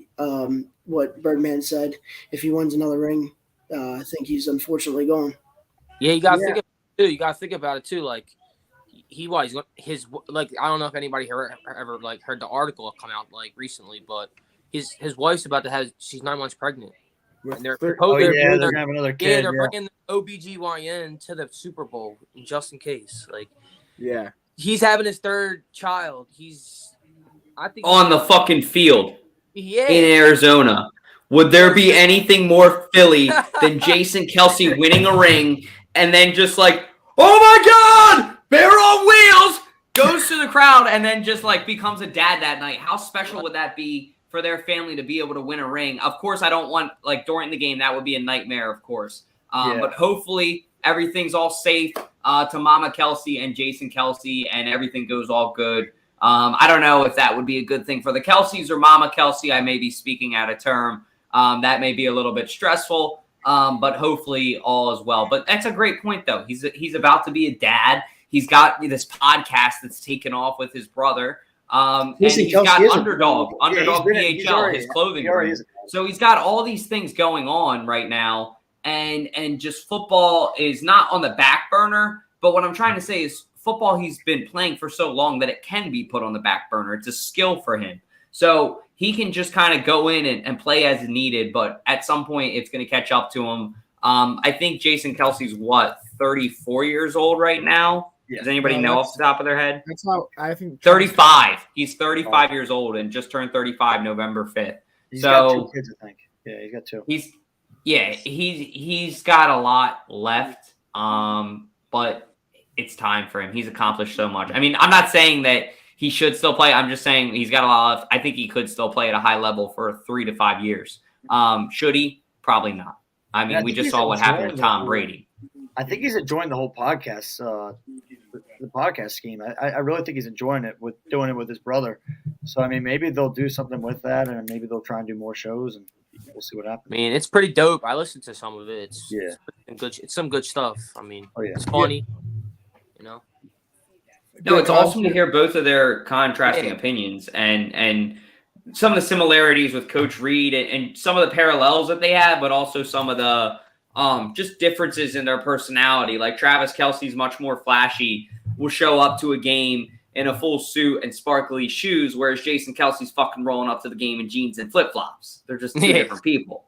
what Birdman said, if he wins another ring, I think he's unfortunately gone. Yeah, you got to think about it too. You got to think about it too. Like his I don't know if anybody ever heard the article come out recently, but. His wife's about to have. She's 9 months pregnant, and they're they're gonna have another kid. Yeah, they're bringing the OBGYN to the Super Bowl just in case. He's having his third child. I think on the fucking field in Arizona. Would there be anything more Philly than Jason Kelce winning a ring and then just oh my God, bear on wheels, goes to the crowd and then just becomes a dad that night? How special would that be? For their family to be able to win a ring. Of course, I don't want during the game, that would be a nightmare, of course. But hopefully everything's all safe to Mama Kelce and Jason Kelce and everything goes all good. I don't know if that would be a good thing for the Kelces or Mama Kelce. I may be speaking out of term. That may be a little bit stressful, but hopefully all is well. But that's a great point, though. He's about to be a dad. He's got this podcast that's taken off with his brother. And he's got Underdog PHL, his clothing brand. So he's got all these things going on right now, and just football is not on the back burner. But what I'm trying to say is football he's been playing for so long that it can be put on the back burner. It's a skill for him. So he can just kind of go in and play as needed, but at some point it's going to catch up to him. I think Jason Kelce's 34 years old right now? Does anybody know off the top of their head? That's how I think. 35. He's 35 years old and just turned 35 November 5th. He's got 2 kids, I think. Yeah, he's got 2. He's got a lot left, but it's time for him. He's accomplished so much. I mean, I'm not saying that he should still play. I'm just saying he's got a lot of – I think he could still play at a high level for 3 to 5 years. Should he? Probably not. I mean, we just saw what happened to Tom Brady. I think he's enjoying the whole podcast, the podcast scheme. I really think he's enjoying it with doing it with his brother. So, I mean, maybe they'll do something with that, and maybe they'll try and do more shows, and we'll see what happens. I mean, it's pretty dope. I listened to some of it. It's some good stuff. I mean, it's funny, you know. No, it's awesome to hear both of their contrasting opinions and some of the similarities with Coach Reed and some of the parallels that they have, but also some of the just differences in their personality. Like Travis Kelce's much more flashy, will show up to a game in a full suit and sparkly shoes, whereas Jason Kelce's fucking rolling up to the game in jeans and flip-flops. They're just two different people.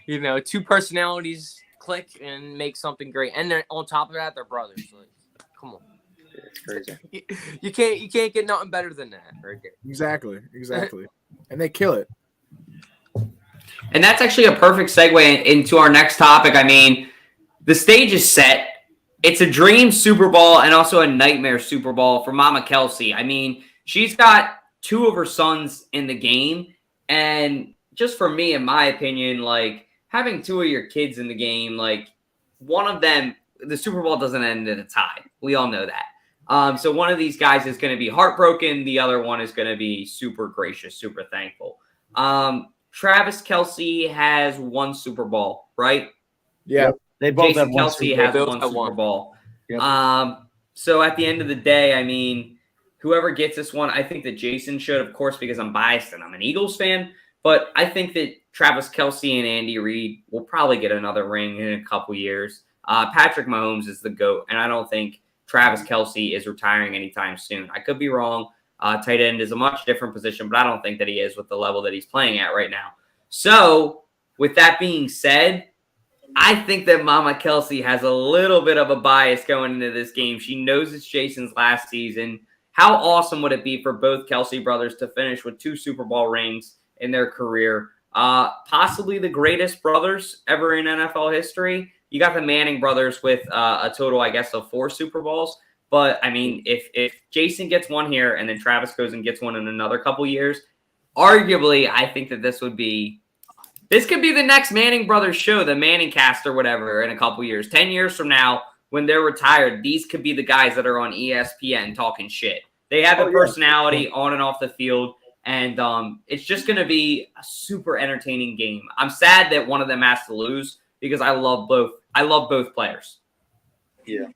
You know, two personalities click and make something great. And then on top of that, they're brothers. Like, come on. It's crazy. You can't get nothing better than that right there. Exactly. And they kill it. And that's actually a perfect segue into our next topic. I mean, the stage is set. It's a dream Super Bowl and also a nightmare Super Bowl for Mama Kelce. I mean, she's got 2 of her sons in the game. And just for me, in my opinion, like having 2 of your kids in the game, like one of them, the Super Bowl doesn't end in a tie. We all know that. So one of these guys is going to be heartbroken. The other one is going to be super gracious, super thankful. Travis Kelce has 1 Super Bowl, right? Yeah. They both Jason have one Kelce Super has Bowl. 1 Super Bowl. Yep. So at the end of the day, I mean, whoever gets this one, I think that Jason should, of course, because I'm biased and I'm an Eagles fan. But I think that Travis Kelce and Andy Reid will probably get another ring in a couple years. Patrick Mahomes is the GOAT, and I don't think Travis Kelce is retiring anytime soon. I could be wrong. Tight end is a much different position, but I don't think that he is with the level that he's playing at right now. So with that being said, I think that Mama Kelce has a little bit of a bias going into this game. She knows it's Jason's last season. How awesome would it be for both Kelce brothers to finish with 2 Super Bowl rings in their career? Possibly the greatest brothers ever in NFL history. You got the Manning brothers with a total, I guess, of 4 Super Bowls. But, I mean, if Jason gets one here and then Travis goes and gets one in another couple years, arguably, I think that this could be the next Manning brothers show, the Manning cast or whatever, in a couple years. 10 years from now, when they're retired, these could be the guys that are on ESPN talking shit. They have the personality on and off the field, and it's just going to be a super entertaining game. I'm sad that one of them has to lose because I love both. I love both players. Yeah.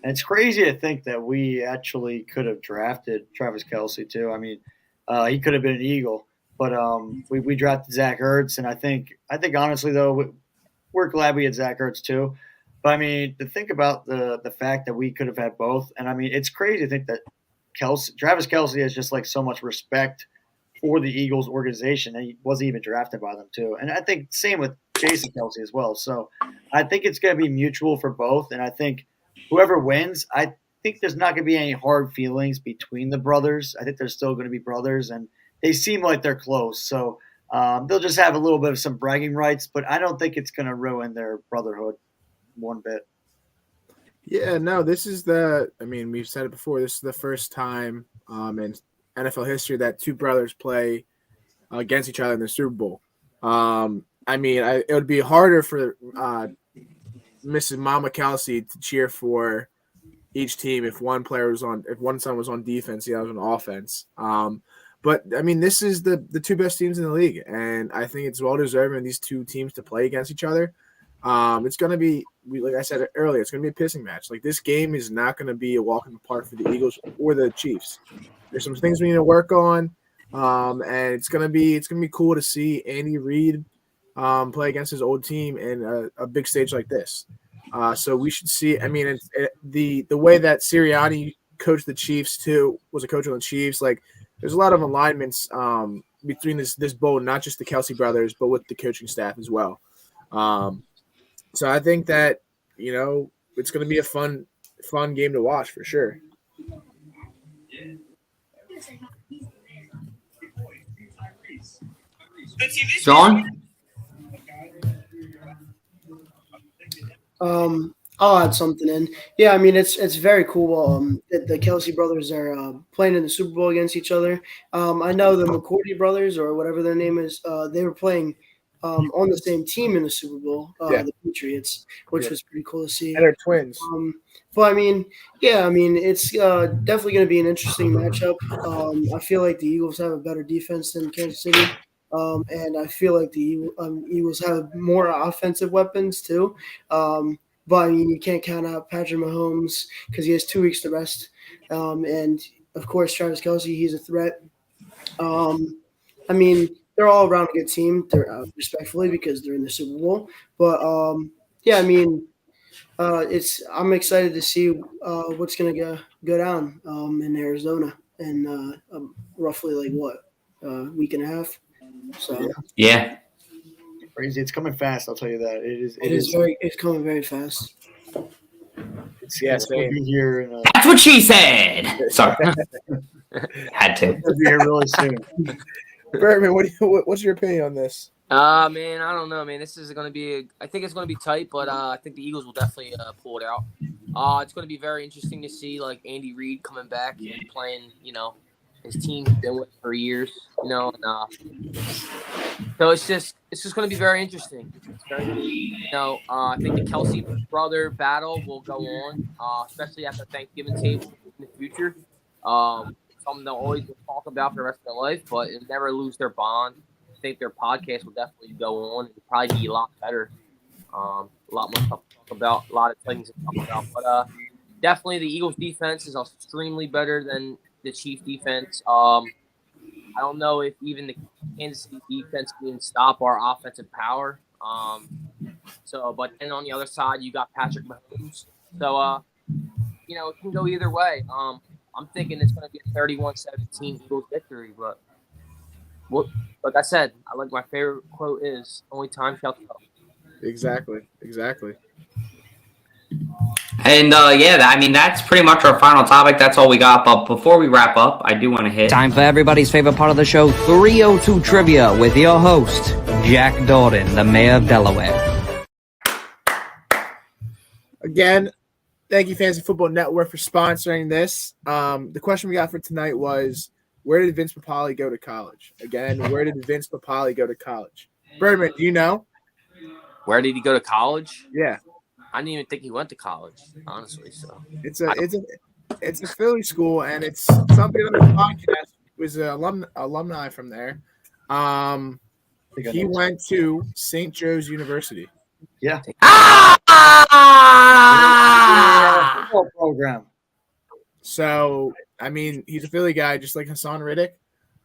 And it's crazy to think that we actually could have drafted Travis Kelce too. I mean, he could have been an Eagle, but we drafted Zach Ertz, and I think honestly though, we're glad we had Zach Ertz too. But I mean, to think about the fact that we could have had both, and I mean, it's crazy to think that Travis Kelce has just like so much respect for the Eagles organization, and he wasn't even drafted by them too. And I think same with Jason Kelce as well. So I think it's going to be mutual for both, and I think whoever wins, I think there's not going to be any hard feelings between the brothers. I think they're still going to be brothers, and they seem like they're close. So they'll just have a little bit of some bragging rights, but I don't think it's going to ruin their brotherhood one bit. Yeah, no, we've said it before. This is the first time in NFL history that 2 brothers play against each other in the Super Bowl. It would be harder for Mrs. Mama Kelce to cheer for each team if one son was on defense, the other was on offense. But I mean, this is the 2 best teams in the league, and I think it's well deserving these 2 teams to play against each other. It's going to be, like I said earlier, it's going to be a pissing match. Like, this game is not going to be a walk in the park for the Eagles or the Chiefs. There's some things we need to work on, and it's going to be cool to see Andy Reid play against his old team in a big stage like this. So we should see. I mean, the way that Sirianni coached the Chiefs too, was a coach on the Chiefs. Like, there's a lot of alignments between this bowl, not just the Kelce brothers, but with the coaching staff as well. So I think that, it's going to be a fun game to watch for sure. Sean? I'll add something in. Yeah, I mean it's very cool that the Kelce brothers are playing in the Super Bowl against each other. I know the McCourty brothers or whatever their name is. They were playing on the same team in the Super Bowl, Yeah. the Patriots, which was pretty cool to see. And they're twins. But I mean, yeah, I mean it's definitely going to be an interesting matchup. I feel like the Eagles have a better defense than Kansas City. And I feel like the Eagles have more offensive weapons too. But I mean, you can't count out Patrick Mahomes because he has 2 weeks to rest. And of course, Travis Kelce, he's a threat. I mean, they're all around a good team. They're respectfully because they're in the Super Bowl. But yeah, I mean, I'm excited to see what's going to go down in Arizona in roughly like what week and a half. So Yeah. Crazy. It's coming fast. I'll tell you that. It's coming very fast. It's going to be here. That's what she said. Sorry. Had to. It'll be here really soon. Birdman, what's your opinion on this? Man, I don't know, man. This is going to be I think it's going to be tight, but I think the Eagles will definitely pull it out. It's going to be very interesting to see, like, Andy Reid coming back and playing, his team's been with for years, and so it's just going to be very interesting. I think the Kelce brother battle will go on, especially at the Thanksgiving table in the future. Something they'll always talk about for the rest of their life, but it'll never lose their bond. I think their podcast will definitely go on and probably be a lot better. A lot more stuff to talk about, a lot of things to talk about. But definitely the Eagles defense is extremely better than the Chiefs defense. I don't know if even the Kansas City defense can stop our offensive power. But then on the other side, you got Patrick Mahomes. So, it can go either way. I'm thinking it's going to be a 31-17 Eagles victory. But like I said, my favorite quote is, only time shall tell. Exactly. And that's pretty much our final topic. That's all we got. But before we wrap up, I do want to hit Time for everybody's favorite part of the show, 302 Trivia, with your host, Jack Dalton, the mayor of Delaware. Again, thank you, Fantasy Football Network, for sponsoring this. The question we got for tonight was, where did Vince Papale go to college? Again, where did Vince Papale go to college? Birdman, do you know? Where did he go to college? Yeah. I didn't even think he went to college, honestly. So it's a Philly school, and it's somebody on the podcast was an alumni from there. He went to St. Joe's University. Yeah. Football program. So I mean, he's a Philly guy, just like Hassan Riddick.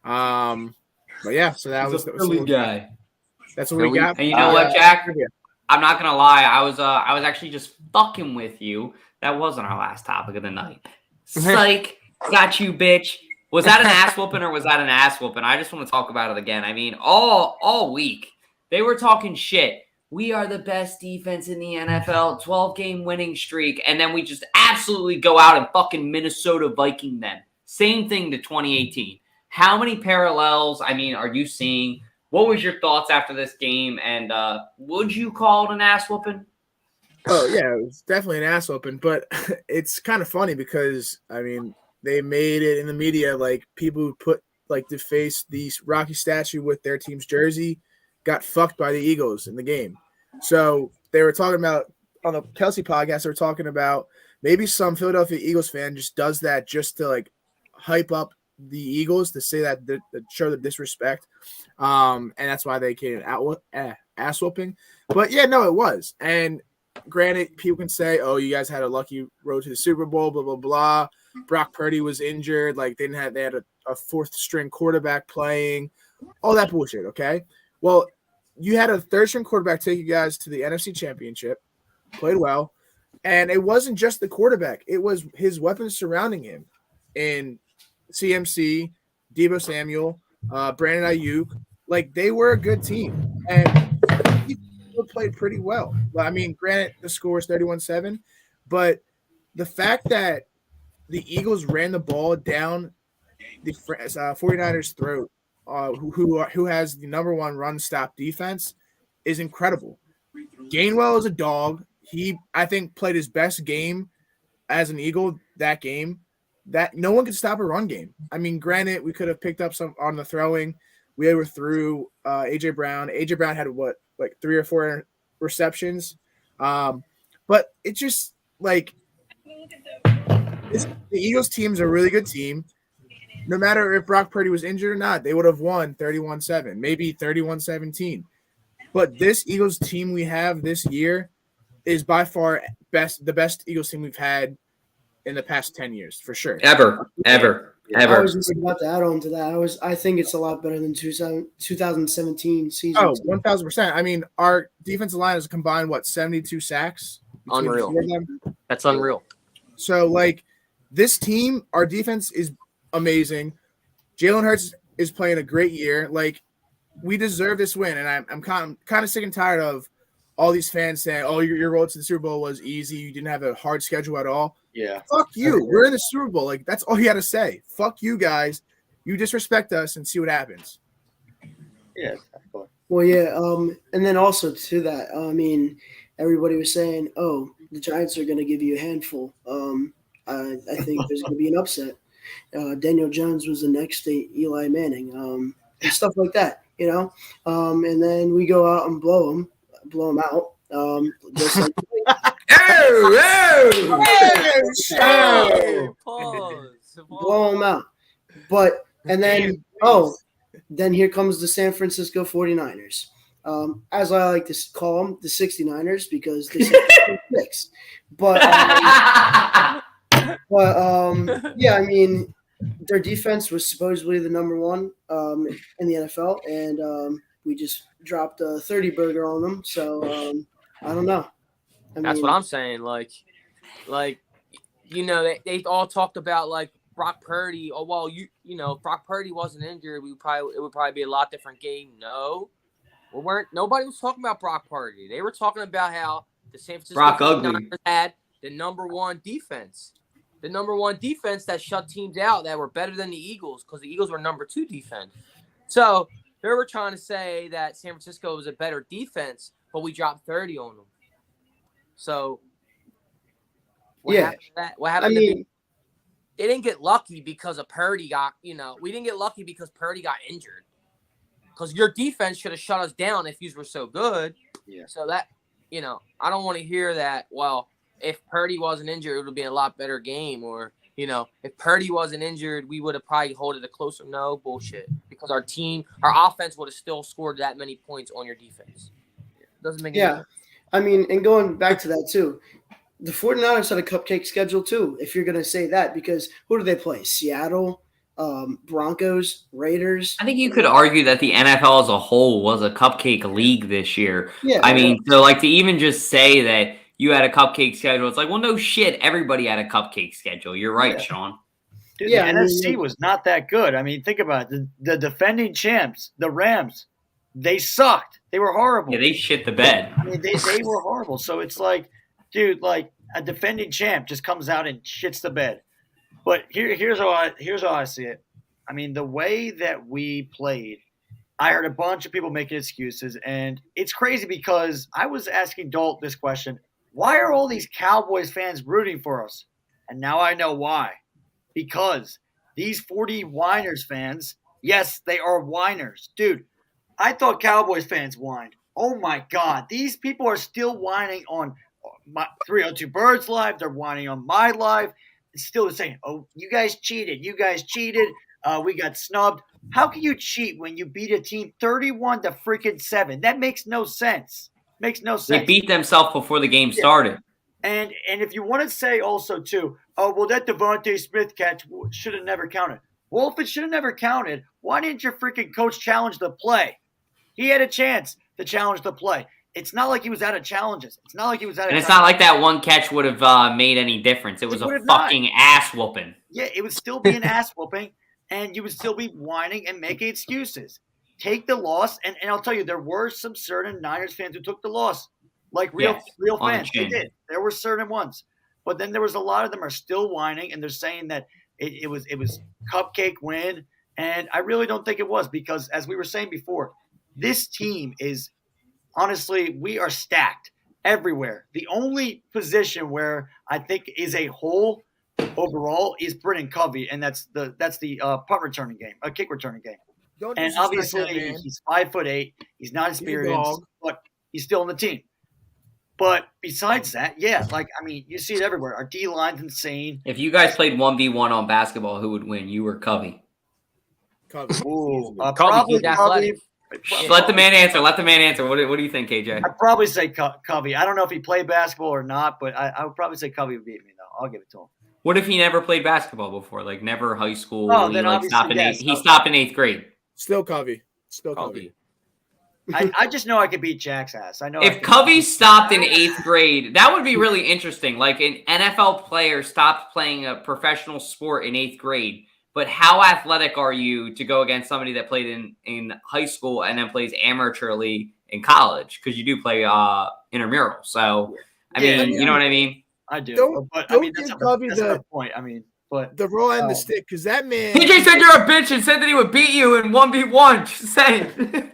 But yeah, so that was a Philly guy. That's what we got. And you know what, Jack? I'm not gonna lie. I was actually just fucking with you. That wasn't our last topic of the night. Psych, got you, bitch. Was that an ass whooping or was that an ass whooping? I just want to talk about it again. I mean, all week they were talking shit. We are the best defense in the NFL, 12-game winning streak, and then we just absolutely go out and fucking Minnesota Viking them. Same thing to 2018. How many parallels, are you seeing? What was your thoughts after this game? And would you call it an ass whooping? Oh, yeah, it was definitely an ass whooping. But it's kind of funny because, they made it in the media like people who put to face the Rocky statue with their team's jersey got fucked by the Eagles in the game. So they were talking about, on the Kelce podcast, they were talking about maybe some Philadelphia Eagles fan just does that just to hype up the Eagles, to say that, show the disrespect. And that's why they came out ass whooping. But yeah, no, it was. And granted, people can say, oh, you guys had a lucky road to the Super Bowl, blah, blah, blah. Brock Purdy was injured. They had a fourth string quarterback playing, all that bullshit. Okay. Well, you had a third string quarterback take you guys to the NFC Championship, played well. And it wasn't just the quarterback. It was his weapons surrounding him in CMC, Deebo Samuel, Brandon Ayuk. They were a good team. And he played pretty well. Granted, the score is 31-7, but the fact that the Eagles ran the ball down the 49ers' throat, who has the number one run stop defense, is incredible. Gainwell is a dog. he, I think, played his best game as an Eagle that game. That no one could stop a run game. I mean, granted, we could have picked up some on the throwing. We overthrew AJ Brown. AJ Brown had what, like 3 or 4 receptions. But it just like the Eagles team is a really good team. No matter if Brock Purdy was injured or not, they would have won 31-7, maybe 31-17. But this Eagles team we have this year is by far the best Eagles team we've had in the past 10 years, for sure. Ever. I was just about to add on to that. I think it's a lot better than 2017 season. Oh, 1,000%. I mean, our defensive line has combined, 72 sacks? Unreal. That's unreal. So, like, this team, our defense is amazing. Jalen Hurts is playing a great year. Like, we deserve this win, and I'm kind of sick and tired of all these fans saying, "Oh, your road to the Super Bowl was easy. You didn't have a hard schedule at all." Yeah. Fuck you. We're in the Super Bowl. Like, that's all you had to say. Fuck you guys. You disrespect us and see what happens. Yeah. Well, yeah. And then also to that, I mean, everybody was saying, "Oh, the Giants are going to give you a handful." I think there's going to be an upset. Daniel Jones was the next Eli Manning, and stuff like that, you know. And then we go out and blow them out. Just like blow them out. But and then then here comes the San Francisco 49ers. As I like to call them, the 69ers, because they're 66. But yeah, I mean, their defense was supposedly the number one in the NFL, and we just dropped a 30 burger on them. So I don't know. That's what I'm saying. Like, you know, they all talked about like Brock Purdy. Oh well, you know, Brock Purdy wasn't injured. It would probably be a lot different game. No, nobody was talking about Brock Purdy. They were talking about how the San Francisco 49ers had the number one defense. The number one defense that shut teams out that were better than the Eagles, because the Eagles were number 2 defense. So they were trying to say that San Francisco was a better defense, but we dropped 30 on them. So what happened to that? What happened to they didn't get lucky because of Purdy we didn't get lucky because Purdy got injured. Because your defense should have shut us down if you were so good. Yeah. So that, I don't want to hear that, well, if Purdy wasn't injured, it would have been a lot better game. Or, if Purdy wasn't injured, we would have probably held it a closer. No, bullshit. Because our offense would have still scored that many points on your defense. Doesn't make any sense. I mean, and going back to that too, the 49ers had a cupcake schedule too, if you're going to say that, because who do they play? Seattle, Broncos, Raiders. I think you could argue that the NFL as a whole was a cupcake league this year. Yeah. I mean, so like to even just say that you had a cupcake schedule, it's like, well, no shit. Everybody had a cupcake schedule. You're right, Sean. Dude, the NFC was not that good. I mean, think about it. The defending champs, the Rams, they sucked. They were horrible. Yeah, they shit the bed. I mean, they were horrible. So it's like, dude, like a defending champ just comes out and shits the bed. But here's how I see it. I mean, the way that we played, I heard a bunch of people making excuses, and it's crazy because I was asking DALT this question: why are all these Cowboys fans rooting for us? And now I know why. Because these 40 Whiners fans, yes, they are whiners. Dude, I thought Cowboys fans whined. Oh, my God. These people are still whining on my 302 Birds live. They're whining on my live. It's still saying, oh, you guys cheated. You guys cheated. We got snubbed. How can you cheat when you beat a team 31-7? That makes no sense. Makes no sense. They beat themselves before the game started. And if you want to say also, too, oh, well, that Devonta Smith catch should have never counted. Well, if it should have never counted, why didn't your freaking coach challenge the play? He had a chance to challenge the play. It's not like he was out of challenges. It's not like he was out of it's not like that one catch would have made any difference. It was a fucking ass whooping. Yeah, it would still be an ass whooping, and you would still be whining and making excuses. Take the loss, and I'll tell you, there were some certain Niners fans who took the loss. Like real fans, they did. There were certain ones, but then there was a lot of them are still whining, and they're saying that it was cupcake win, and I really don't think it was, because as we were saying before, this team is honestly, we are stacked. everywhere. The only position where I think is a hole overall is Britton Covey, and that's the punt returning game, a kick returning game. And obviously he's 5'8". He's not experienced, but he's still on the team. But besides that, yeah, like, I mean, you see it everywhere. Our D line's insane. If you guys played 1v1 on basketball, who would win? You or Covey? Covey. Probably Covey. Let the man answer. Let the man answer. What do you think, KJ? I'd probably say Covey. I don't know if he played basketball or not, but I would probably say Covey would beat me, though. I'll give it to him. What if he never played basketball before? Like, never high school? Oh, he, then like, stopped in yes. he stopped in 8th grade. Still Covey. Still Covey. I just know I could beat Jack's ass. I know. If Covey stopped in 8th grade, that would be really interesting. Like, an NFL player stopped playing a professional sport in 8th grade, but how athletic are you to go against somebody that played in high school and then plays amateur league in college? Because you do play intramural. So, I mean, you know what I mean? I do. Don't give Covey the point. I mean, but the raw end of the stick, because that man. TJ said you're a bitch and said that he would beat you in 1v1. Just saying.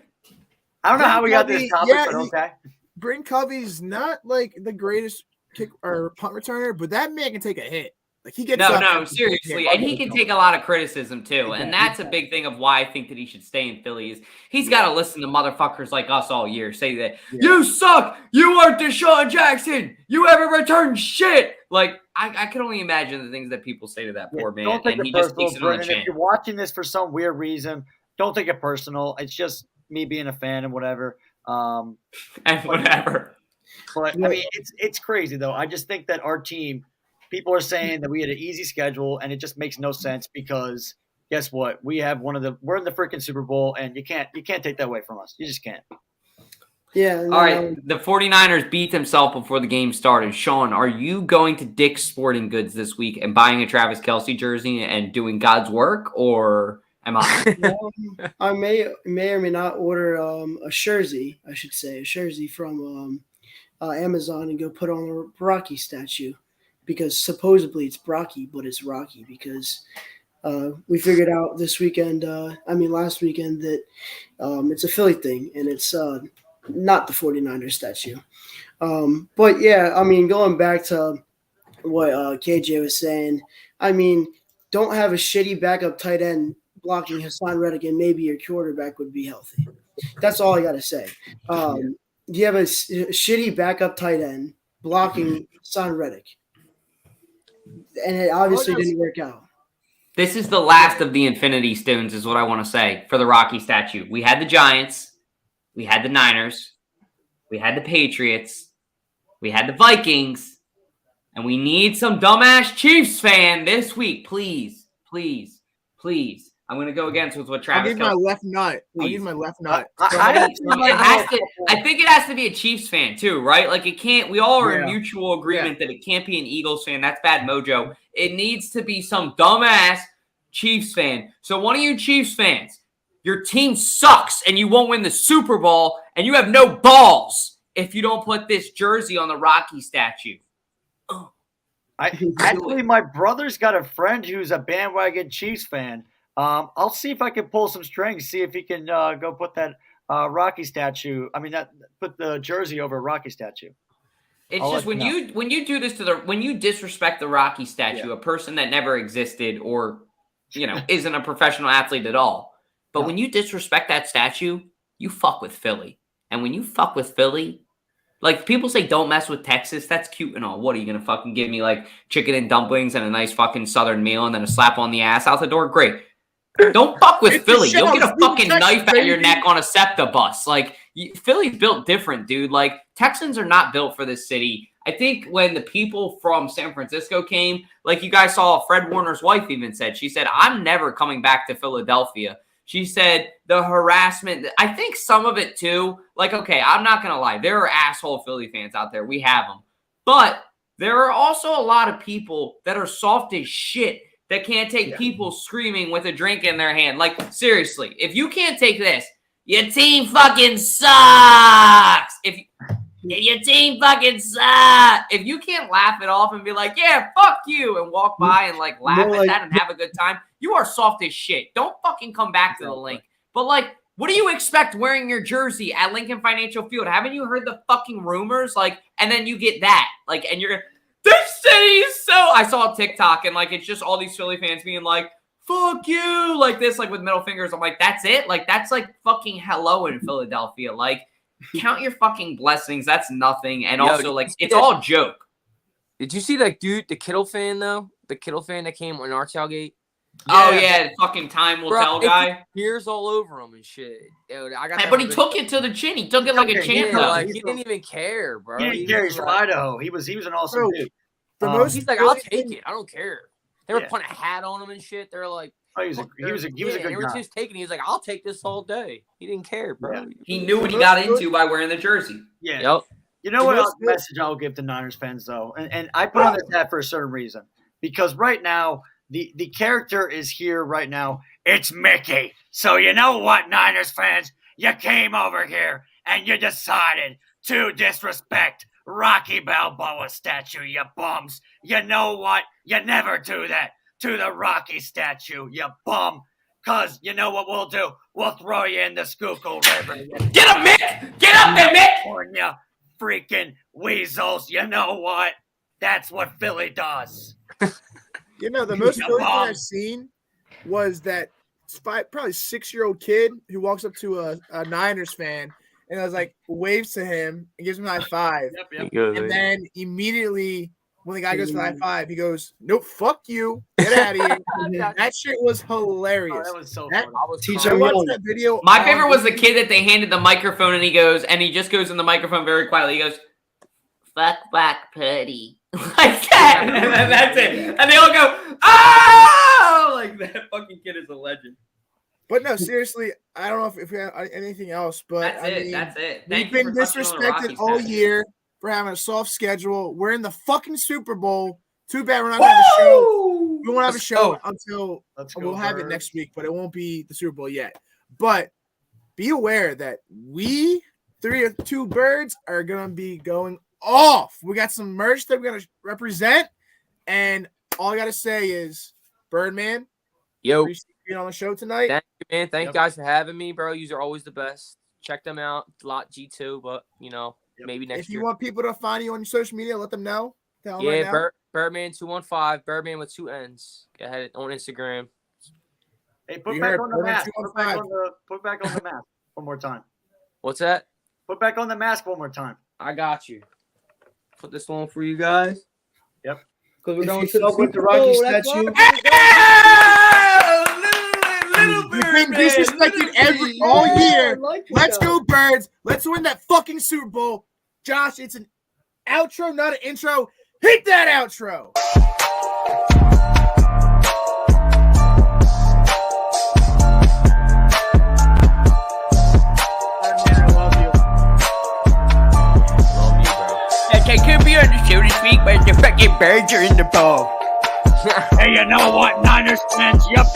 I don't know how we got this topic, but okay. Britton Covey's not like the greatest kick or punt returner, but that man can take a hit. Like, he gets no, seriously, and he can take a lot of criticism too, and that's a big thing of why I think that he should stay in Philly. Is he's got to listen to motherfuckers like us all year say that you suck, you are Deshaun Jackson, you haven't returned shit. Like, I can only imagine the things that people say to that poor man, don't take and he it just takes it on the chin. If you're watching this for some weird reason, don't take it personal. It's just me being a fan and whatever. And whatever. But I mean, it's crazy though. I just think that our team. People are saying that we had an easy schedule, and it just makes no sense because guess what? We're in the freaking Super Bowl, and you can't take that away from us. You just can't. Yeah. All right. The 49ers beat themselves before the game started. Sean, are you going to Dick's Sporting Goods this week and buying a Travis Kelce jersey and doing God's work, or am I? I may or may not order a jersey, I should say, a jersey from Amazon and go put on a Rocky statue. Because supposedly it's Brocky, but it's Rocky because we figured out last weekend that it's a Philly thing and it's not the 49ers statue. But yeah, I mean, going back to what KJ was saying, I mean, don't have a shitty backup tight end blocking Hassan Reddick and maybe your quarterback would be healthy. That's all I got to say. You have a shitty backup tight end blocking Hassan Reddick. And it obviously didn't work out. This is the last of the Infinity Stones is what I want to say for the Rocky statue. We had the Giants. We had the Niners. We had the Patriots. We had the Vikings. And we need some dumbass Chiefs fan this week. Please, please, please. I'm going to go against with what Travis I'll give my left nut. I'll give my left nut. I think it has to be a Chiefs fan too, right? Like, it can't. We all are in mutual agreement that it can't be an Eagles fan. That's bad mojo. It needs to be some dumbass Chiefs fan. So one of you Chiefs fans, your team sucks and you won't win the Super Bowl and you have no balls if you don't put this jersey on the Rocky statue. Actually, my brother's got a friend who's a bandwagon Chiefs fan. I'll see if I can pull some strings, see if he can go put that Rocky statue. I mean, put the jersey over a Rocky statue. It's just when you do this when you disrespect the Rocky statue, a person that never existed or isn't a professional athlete at all. But when you disrespect that statue, you fuck with Philly. And when you fuck with Philly, like, people say don't mess with Texas. That's cute and all. What are you gonna fucking give me, like, chicken and dumplings and a nice fucking Southern meal and then a slap on the ass out the door? Great. Don't fuck with Philly. You'll get a fucking knife at your neck on a SEPTA bus. Like, Philly's built different, dude. Like, Texans are not built for this city. I think when the people from San Francisco came, like you guys saw, Fred Warner's wife even said, she said, I'm never coming back to Philadelphia. She said the harassment, I think some of it too, like, okay, I'm not going to lie. There are asshole Philly fans out there. We have them. But there are also a lot of people that are soft as shit that can't take people screaming with a drink in their hand. Like, seriously, if you can't take this, your team fucking sucks. If your team fucking sucks. If you can't laugh it off and be like, yeah, fuck you, and walk by and, like, laugh at that and have a good time, you are soft as shit. Don't fucking come back to the link. But, like, What do you expect wearing your jersey at Lincoln Financial Field? Haven't you heard the fucking rumors? Like, and then you get that. Like, and you're this city's so. I saw a TikTok and like it's just all these Philly fans being like, "Fuck you," like this, like with middle fingers. I'm like, that's it. Like that's like fucking hello in Philadelphia. Like, count your fucking blessings. That's nothing. And also like it's all joke. Did you see that dude, the Kittle fan though? The Kittle fan that came on our tailgate. Oh yeah, the fucking time will tell guy. Tears all over him and shit. Dude, I got. But he took it to the chin. He took it like a champ. Like, he didn't even care, bro. He didn't care. He's from Idaho. He was an awesome dude. He's like, I'll take it. I don't care. They were putting a hat on him and shit. They're like, oh, he was a good guy. He was just taking. He was like, I'll take this all day. He didn't care, bro. Yeah. He knew what he got into by wearing the jersey. Yeah. Yep. You know what message I'll give to Niners fans though, and I put on this hat for a certain reason, because right now. The character is here right now. It's Mickey. So you know what, Niners fans? You came over here and you decided to disrespect Rocky Balboa's statue, you bums. You know what? You never do that to the Rocky statue, you bum. Because you know what we'll do? We'll throw you in the Schuylkill River. Get up, Mick! Get up there, Mick! California freaking weasels. You know what? That's what Philly does. You know, the most Philly thing I've seen was that probably 6-year-old kid who walks up to a Niners fan and I was like waves to him and gives him a high five. Yep. And then immediately when the guy goes for the high five, he goes, "Nope, fuck you, get out of here." That shit was hilarious. Oh, that was so funny. I watched that video. My favorite was the kid that they handed the microphone and he just goes in the microphone very quietly. He goes, "Fuck back, putty." Like that, and then that's it. And they all go, "Oh!" Like that fucking kid is a legend. But no, seriously, I don't know if we have anything else. But that's it. We've been disrespected all year for having a soft schedule. We're in the fucking Super Bowl. Too bad we're not gonna have a show. We won't have a show until we'll have it next week, but it won't be the Super Bowl yet. But be aware that we 302 Birds are gonna be going off. We got some merch that we're gonna represent, and all I gotta say is, Birdman, yo, appreciate you being on the show tonight. Thank you, man. Thank you guys for having me, bro. You are always the best. Check them out, DALT G2, but maybe next year. If you want people to find you on your social media, let them know. Tell them yeah, right Birdman 215, Birdman with 2 N's. Go ahead on Instagram. Hey, put back on the mask. Put back on the mask one more time. What's that? Put back on the mask one more time. I got you. Put this one for you guys. Yep. Because we're going to with the Rocky statue. You've been disrespected all year. Let's go, Birds. Let's win that fucking Super Bowl. Josh, it's an outro, not an intro. Hit that outro. I could be on the show this week, but the fucking Birds are in the ball. Hey, you know what, Niners fans? Yep.